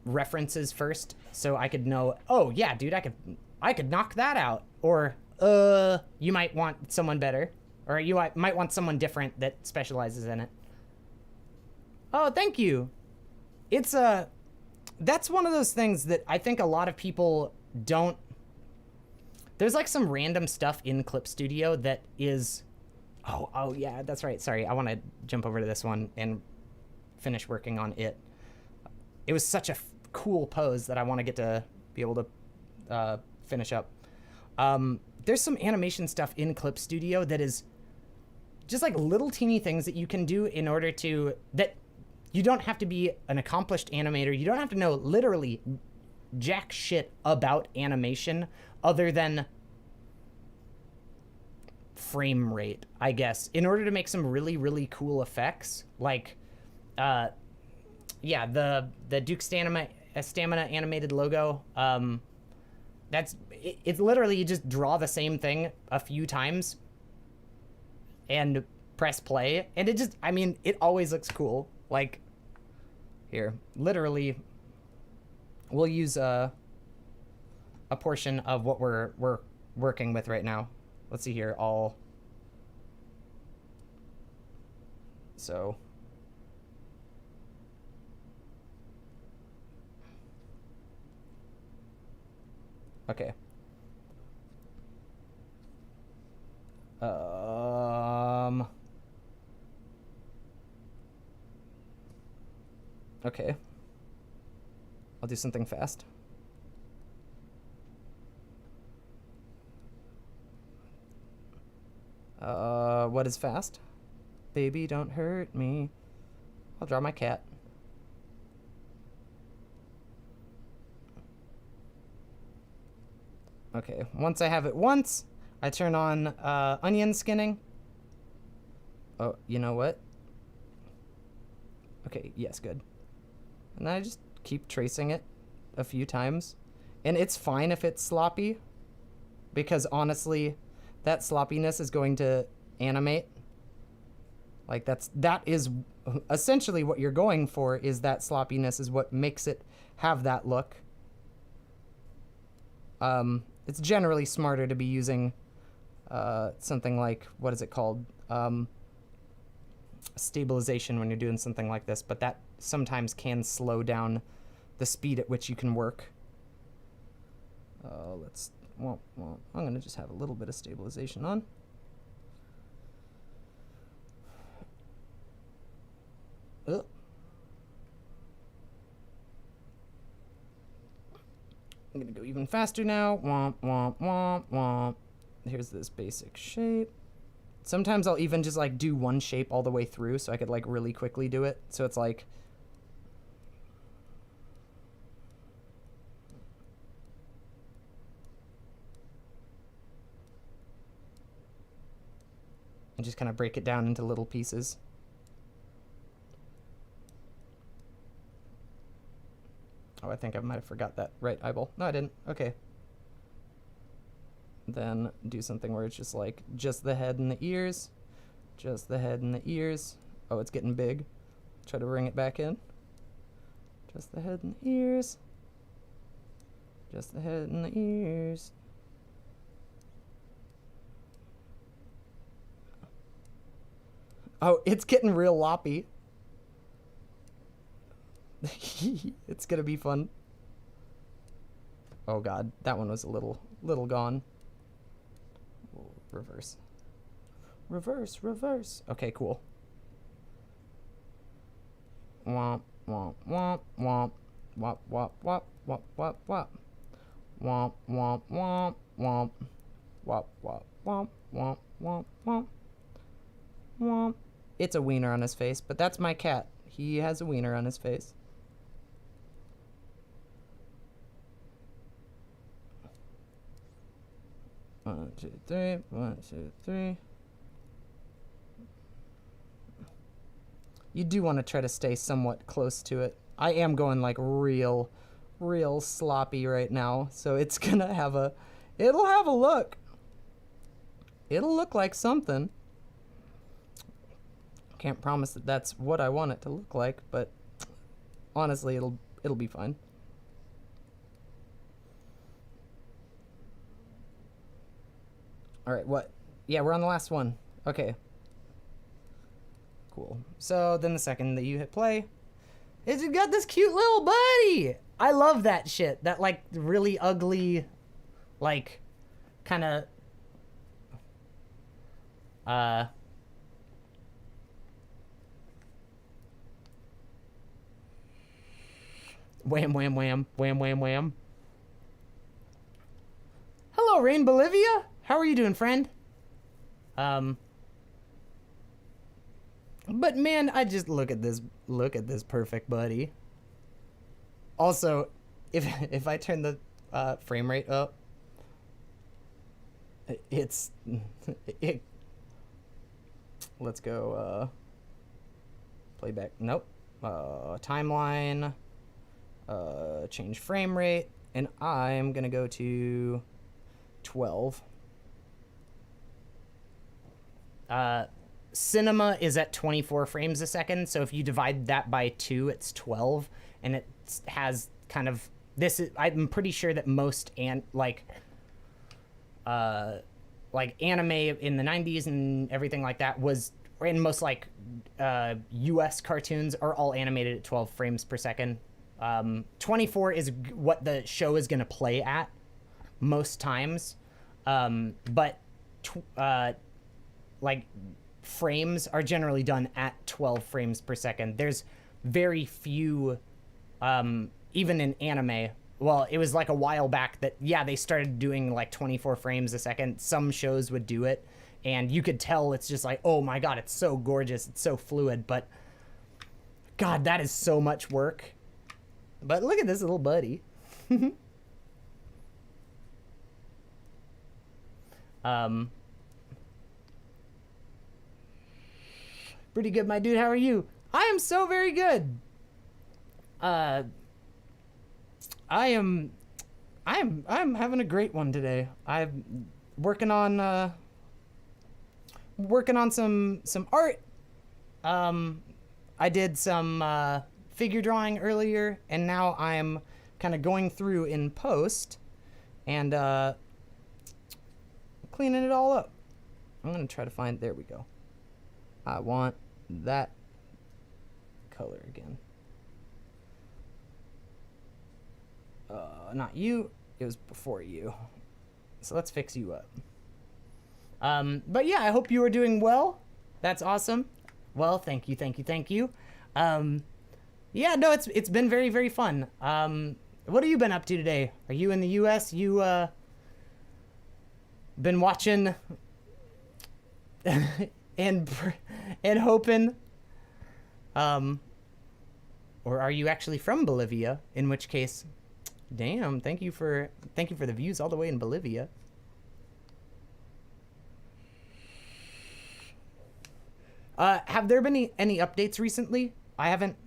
references first, so I could know, oh yeah, dude, I could knock that out. Or you might want someone better, or you might want someone different that specializes in it. Oh, thank you. It's that's one of those things that I think a lot of people don't. There's like some random stuff in Clip Studio that is, oh yeah, that's right. Sorry, I want to jump over to this one and finish working on it. It was such a cool pose that I want to get to be able to finish up. There's some animation stuff in Clip Studio that is just like little teeny things that you can do in order to, that you don't have to be an accomplished animator. You don't have to know literally jack shit about animation other than frame rate, I guess, in order to make some really, really cool effects. Like, yeah, the Duke Stamina animated logo, it's literally you just draw the same thing a few times and press play, and it just, I mean, it always looks cool. Like, here, literally, we'll use a portion of what we're working with right now. Let's see here, so okay. Okay. I'll do something fast. What is fast? Baby, don't hurt me. I'll draw my cat. Okay, once I have it once, I turn on onion skinning. Oh, you know what? Okay, yes, good. And then I just keep tracing it a few times. And it's fine if it's sloppy, because honestly, that sloppiness is going to animate. Like that is essentially what you're going for, is that sloppiness is what makes it have that look. It's generally smarter to be using something like, what is it called? Stabilization when you're doing something like this, but that sometimes can slow down the speed at which you can work. Well, I'm gonna just have a little bit of stabilization on. I'm gonna go even faster now. Womp, womp, womp, womp. Here's this basic shape. Sometimes I'll even just like do one shape all the way through so I could like really quickly do it. So it's like, and just kind of break it down into little pieces. Oh, I think I might have forgot that. Right, eyeball. No, I didn't. Okay. Then do something where it's just like, just the head and the ears. Just the head and the ears. Oh, it's getting big. Try to bring it back in. Just the head and the ears. Just the head and the ears. Oh, it's getting real loppy. It's gonna be fun. Oh god, that one was a little gone. We'll reverse. Reverse, reverse. Okay, cool. Womp, womp, womp, womp. Womp, womp, womp, womp, womp, womp. Womp, womp, womp, womp. Womp, womp, womp, womp, womp, womp. Womp. It's a wiener on his face, but that's my cat. He has a wiener on his face. One, two, three. 1, 2, 3. You do want to try to stay somewhat close to it. I am going like real sloppy right now, so it's gonna have a, it'll have a look. It'll look like something. Can't promise that that's what I want it to look like, but honestly, it'll be fine. All right, what? Yeah, we're on the last one. Okay. Cool. So then the second that you hit play, is you got this cute little buddy. I love that shit. That like really ugly, like, kind of, wham, wham, wham, wham, wham, wham. Hello, Rain Bolivia. How are you doing, friend? But man, I just look at this perfect buddy. Also, if I turn the frame rate up, it's let's go playback. Nope. Timeline. Change frame rate. And I'm going to go to 12. Cinema is at 24 frames a second, so if you divide that by 2, it's 12, and it has kind of this is, I'm pretty sure that most like anime in the 90s and everything like that was, and most like US cartoons are all animated at 12 frames per second. 24 is what the show is going to play at most times, but like frames are generally done at 12 frames per second. There's very few, even in anime. Well, it was like a while back that, yeah, they started doing like 24 frames a second. Some shows would do it, and you could tell it's just like, oh my God, it's so gorgeous. It's so fluid, but God, that is so much work. But look at this little buddy. Pretty good, my dude. How are you? I am so very good. I'm having a great one today. I'm working on some art. I did some figure drawing earlier, and now I'm kind of going through in post and cleaning it all up. I'm gonna try to find. There we go. I want that color again. Not you. It was before you. So let's fix you up. But yeah, I hope you are doing well. That's awesome. Well, thank you. Yeah, no, it's been very, very fun. What have you been up to today? Are you in the U.S.? You been watching and hoping, or are you actually from Bolivia? In which case, damn, thank you for the views all the way in Bolivia. Have there been any updates recently? I haven't,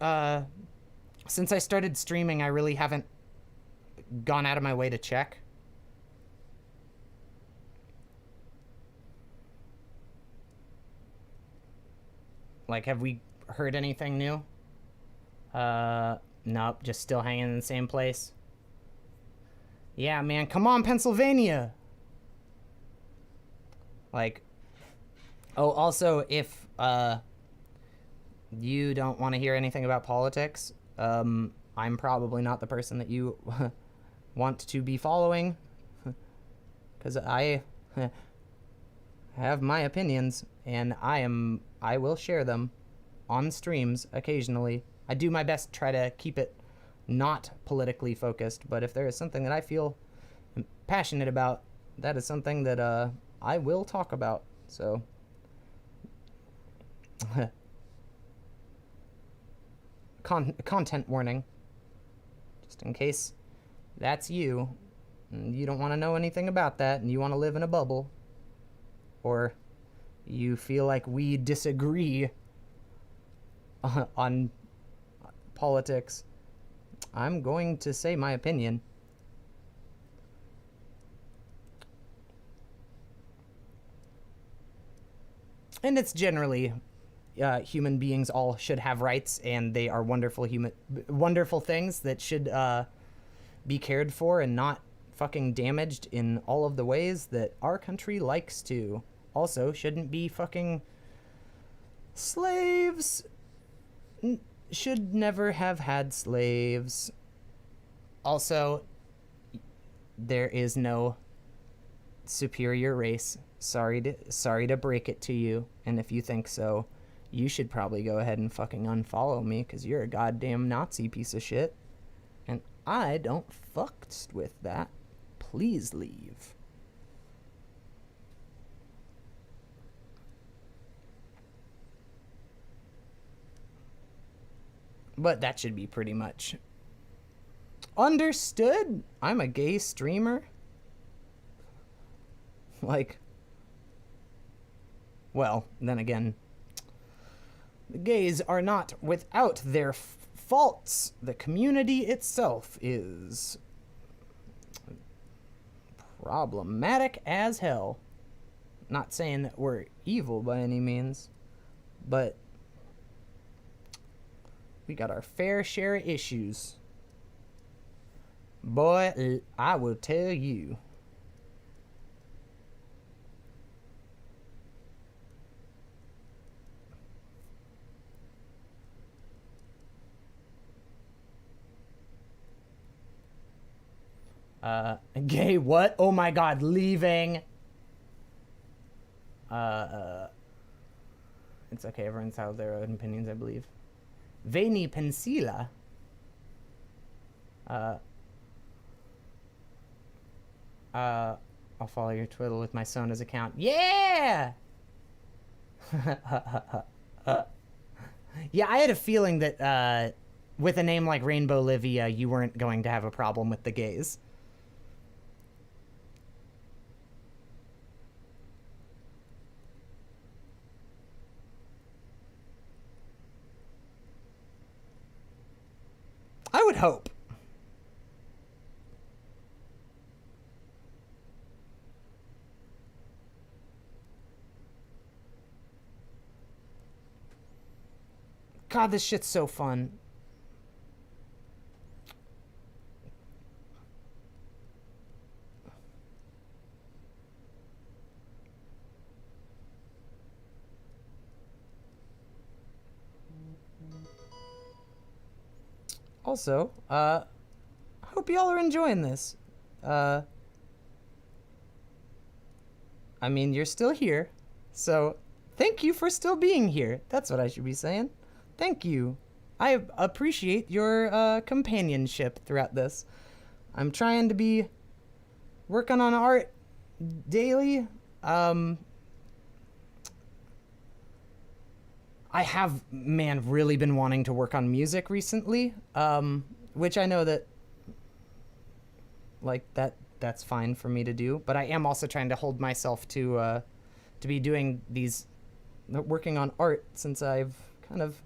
since I started streaming, I really haven't gone out of my way to check. Like, have we heard anything new? Nope, just still hanging in the same place. Yeah, man, come on, Pennsylvania! Like, oh, also, if, you don't want to hear anything about politics, I'm probably not the person that you want to be following, because I have my opinions, and I will share them on streams occasionally. I do my best to try to keep it not politically focused, but if there is something that I feel passionate about, that is something that I will talk about. So content warning, just in case that's you and you don't want to know anything about that and you want to live in a bubble, or you feel like we disagree on politics. I'm going to say my opinion. And it's generally human beings all should have rights, and they are wonderful things that should be cared for and not fucking damaged in all of the ways that our country likes to. Also, shouldn't be fucking slaves. Should never have had slaves. Also, there is no superior race. Sorry to break it to you, and if you think so, you should probably go ahead and fucking unfollow me, because you're a goddamn Nazi piece of shit, and I don't fuck with that. Please leave. But that should be pretty much understood. I'm a gay streamer. Like, well, then again, the gays are not without their faults. The community itself is. Problematic as hell. Not saying that we're evil by any means, but we got our fair share of issues. Boy, I will tell you. Gay what? Oh my god, leaving. It's okay, everyone's have their own opinions, I believe. Veni pensila. I'll follow your Twitter with my Sona's account. Yeah! Yeah, I had a feeling that, with a name like Rainbow Livia, you weren't going to have a problem with the gays. I would hope. God, this shit's so fun. Also, hope y'all are enjoying this. I mean, you're still here, so thank you for still being here. That's what I should be saying. Thank you. I appreciate your companionship throughout this. I'm trying to be working on art daily. I have, man, really been wanting to work on music recently, which I know that, like, that's fine for me to do, but I am also trying to hold myself to be doing these, working on art, since I've kind of,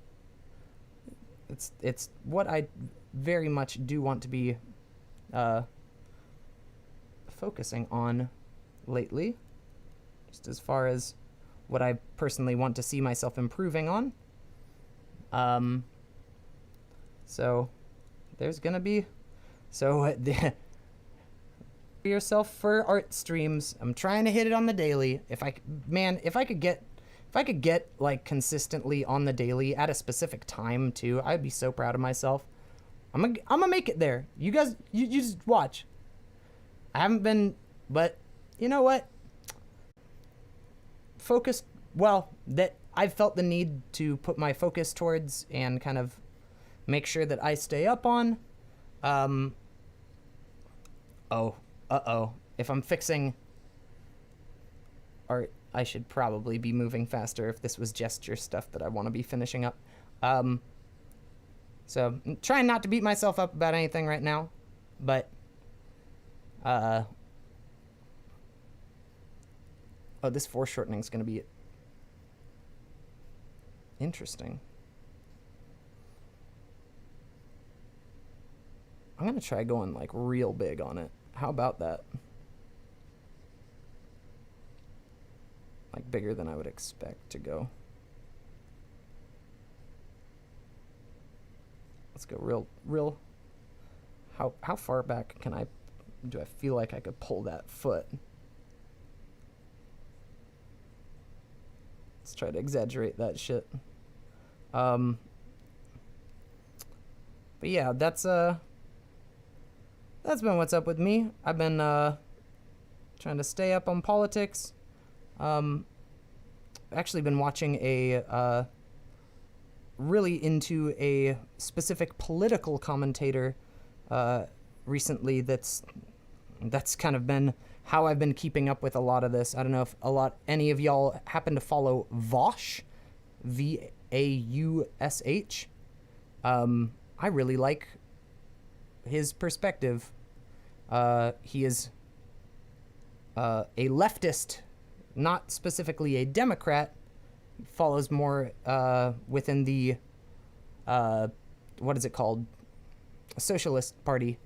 it's what I very much do want to be focusing on lately, just as far as what I personally want to see myself improving on. So there's gonna be, yourself for art streams. I'm trying to hit it on the daily. If I could get like consistently on the daily at a specific time too, I'd be so proud of myself. I'm gonna make it there. You guys, you just watch. I haven't been, but you know what? Focused, well, that I've felt the need to put my focus towards and kind of make sure that I stay up on. If I'm fixing art, I should probably be moving faster if this was gesture stuff that I want to be finishing up. So I'm trying not to beat myself up about anything right now, but this foreshortening is going to be interesting. I'm going to try going like real big on it. How about that? Like bigger than I would expect to go. Let's go real. How far back do I feel like I could pull that foot? Let's try to exaggerate that shit. But yeah, that's been what's up with me. I've been trying to stay up on politics. Actually been watching really into a specific political commentator recently that's kind of been how I've been keeping up with a lot of this. I don't know if any of y'all happen to follow Vaush, Vaush. I really like his perspective. He is a leftist, not specifically a Democrat. He follows more within the what is it called? A Socialist Party.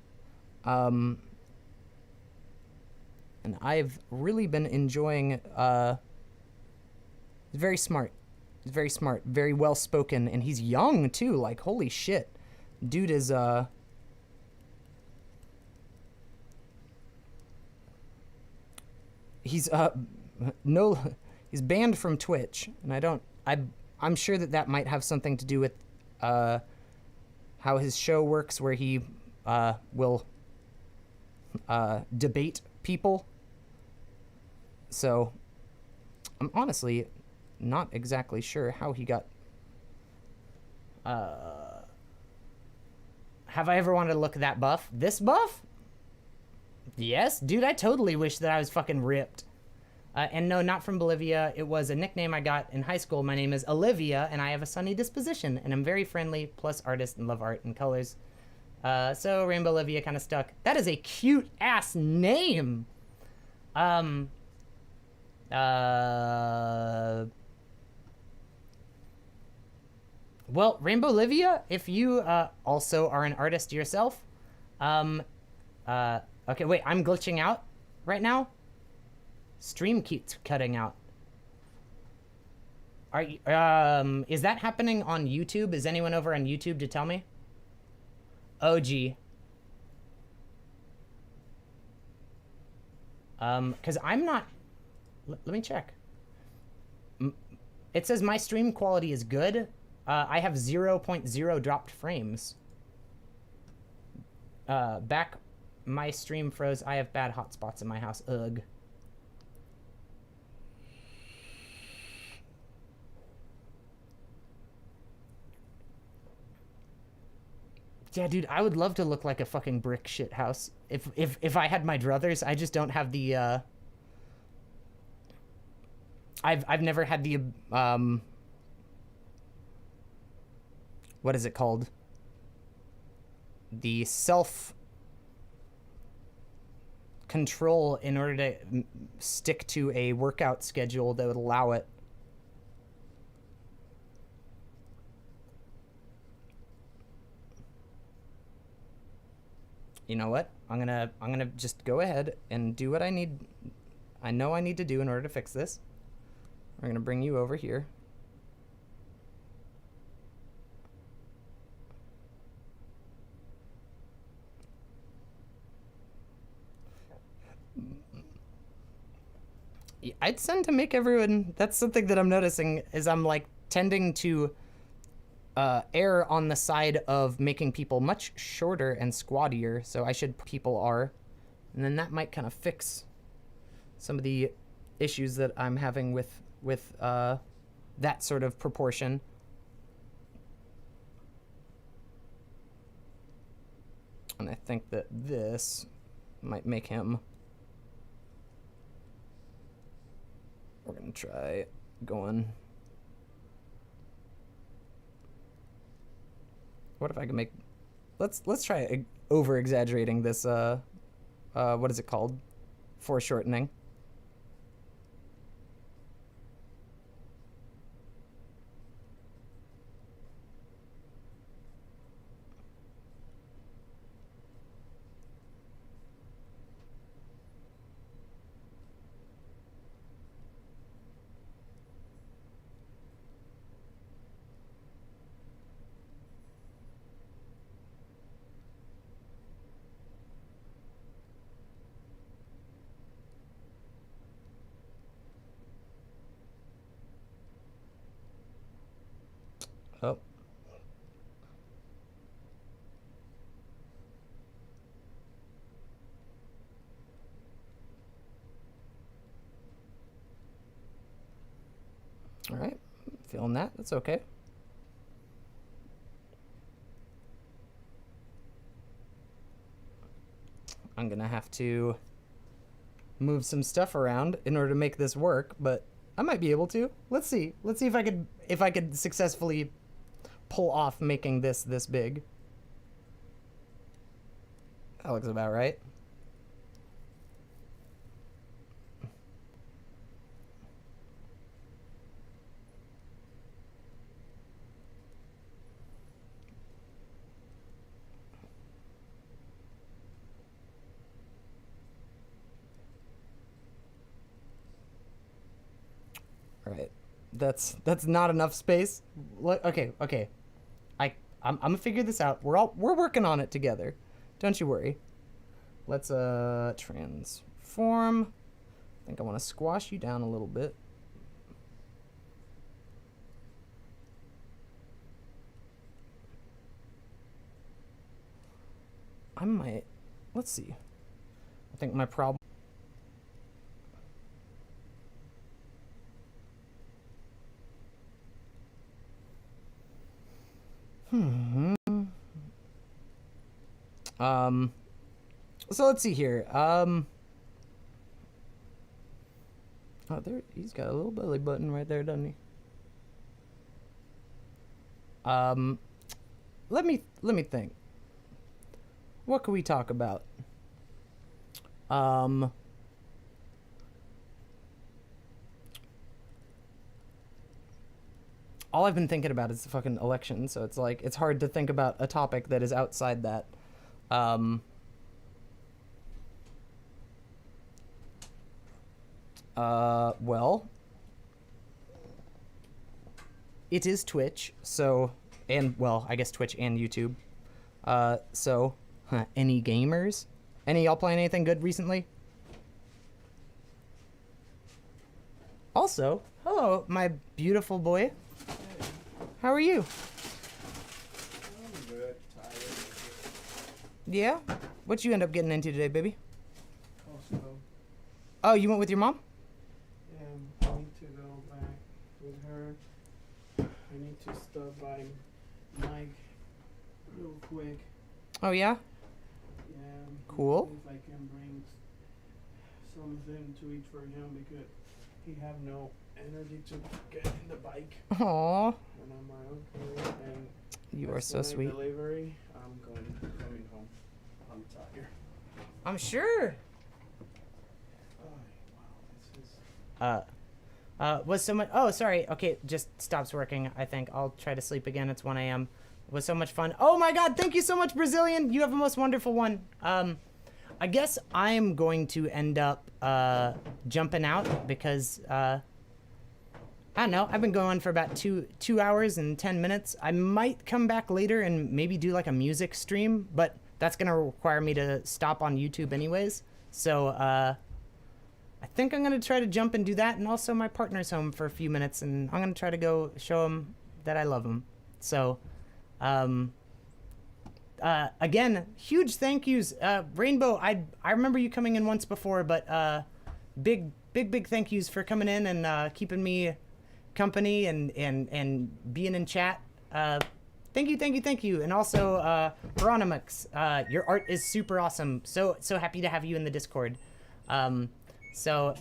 And I've really been enjoying, he's very smart. He's very smart, very well spoken, and he's young too. Like, holy shit. Dude is, he's, no, he's banned from Twitch, and I'm sure that that might have something to do with, how his show works, where he, will, debate people. So, I'm honestly not exactly sure how he got... Have I ever wanted to look that buff? This buff? Yes, dude, I totally wish that I was fucking ripped. And no, not from Bolivia. It was a nickname I got in high school. My name is Olivia, and I have a sunny disposition, and I'm very friendly, plus artist and love art and colors. So Rainbow Olivia kind of stuck. That is a cute-ass name! Well, Rainbow Olivia, if you also are an artist yourself, okay, wait, I'm glitching out right now. Stream keeps cutting out. Are you, is that happening on YouTube? Is anyone over on YouTube to tell me? Oh, gee. Because I'm not... Let me check. It says my stream quality is good. I have 0.0 dropped frames. Back, my stream froze. I have bad hotspots in my house. Ugh. Yeah, dude, I would love to look like a fucking brick shit house. If I had my druthers, I just don't have the, I've never had the, what is it called? The self-control in order to stick to a workout schedule that would allow it. You know what? I'm gonna just go ahead and do what I know I need to do in order to fix this. We're gonna bring you over here. I'd tend to make everyone... That's something that I'm noticing, is I'm, like, tending to err on the side of making people much shorter and squattier, so I should... People are. And then that might kind of fix some of the issues that I'm having with that sort of proportion. And I think that this might make him... We're gonna try going... What if I can make... Let's try over-exaggerating this, what is it called? Foreshortening. Oh. All right, feeling that. That's okay. I'm gonna have to move some stuff around in order to make this work, but I might be able to. Let's see. Let's see if I could successfully pull off making this big. That looks about right. All right. That's not enough space. Okay. I'm gonna figure this out. We're working on it together. Don't you worry. Let's transform. I think I want to squash you down a little bit. I might. Let's see. I think my problem. So let's see here. Oh, there. He's got a little belly button right there, doesn't he? Let me think. What can we talk about? All I've been thinking about is the fucking election, so it's like it's hard to think about a topic that is outside that. Well, it is Twitch, so, and, well, I guess Twitch and YouTube. So, any gamers? Any y'all playing anything good recently? Also, hello, my beautiful boy. How are you? I'm good. Tired. Yeah? What you end up getting into today, baby? Also, Oh, you went with your mom? I need to go back with her. I need to stop by Mike real quick. Oh, yeah? Yeah. Cool. If I can bring something to eat for him because he have no energy to get in the bike Aww. when I'm around here. And You are as so soon as sweet. Delivery, I'm coming home. I'm tired. I'm sure. Oh, wow, this is. Was so much. Oh, sorry. Okay, just stops working. I think I'll try to sleep again. It's 1 a.m. It was so much fun. Oh my God! Thank you so much, Brazilian. You have a most wonderful one. I guess I'm going to end up jumping out because I don't know. I've been going for about two hours and 10 minutes. I might come back later and maybe do like a music stream, but that's gonna require me to stop on YouTube anyways. So I think I'm gonna try to jump and do that. And also my partner's home for a few minutes, and I'm gonna try to go show him that I love him. So again, huge thank yous. Rainbow, I remember you coming in once before, but big thank yous for coming in and keeping me company and being in chat. Thank you. And also, Veronimix, your art is super awesome. So happy to have you in the Discord. So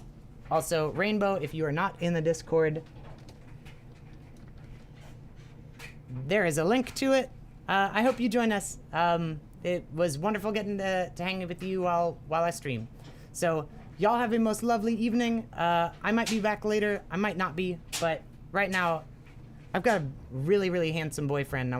also, Rainbow, if you are not in the Discord, there is a link to it. I hope you join us. It was wonderful getting to hang with you while I stream. So y'all have a most lovely evening. I might be back later. I might not be, but right now I've got a really, really handsome boyfriend.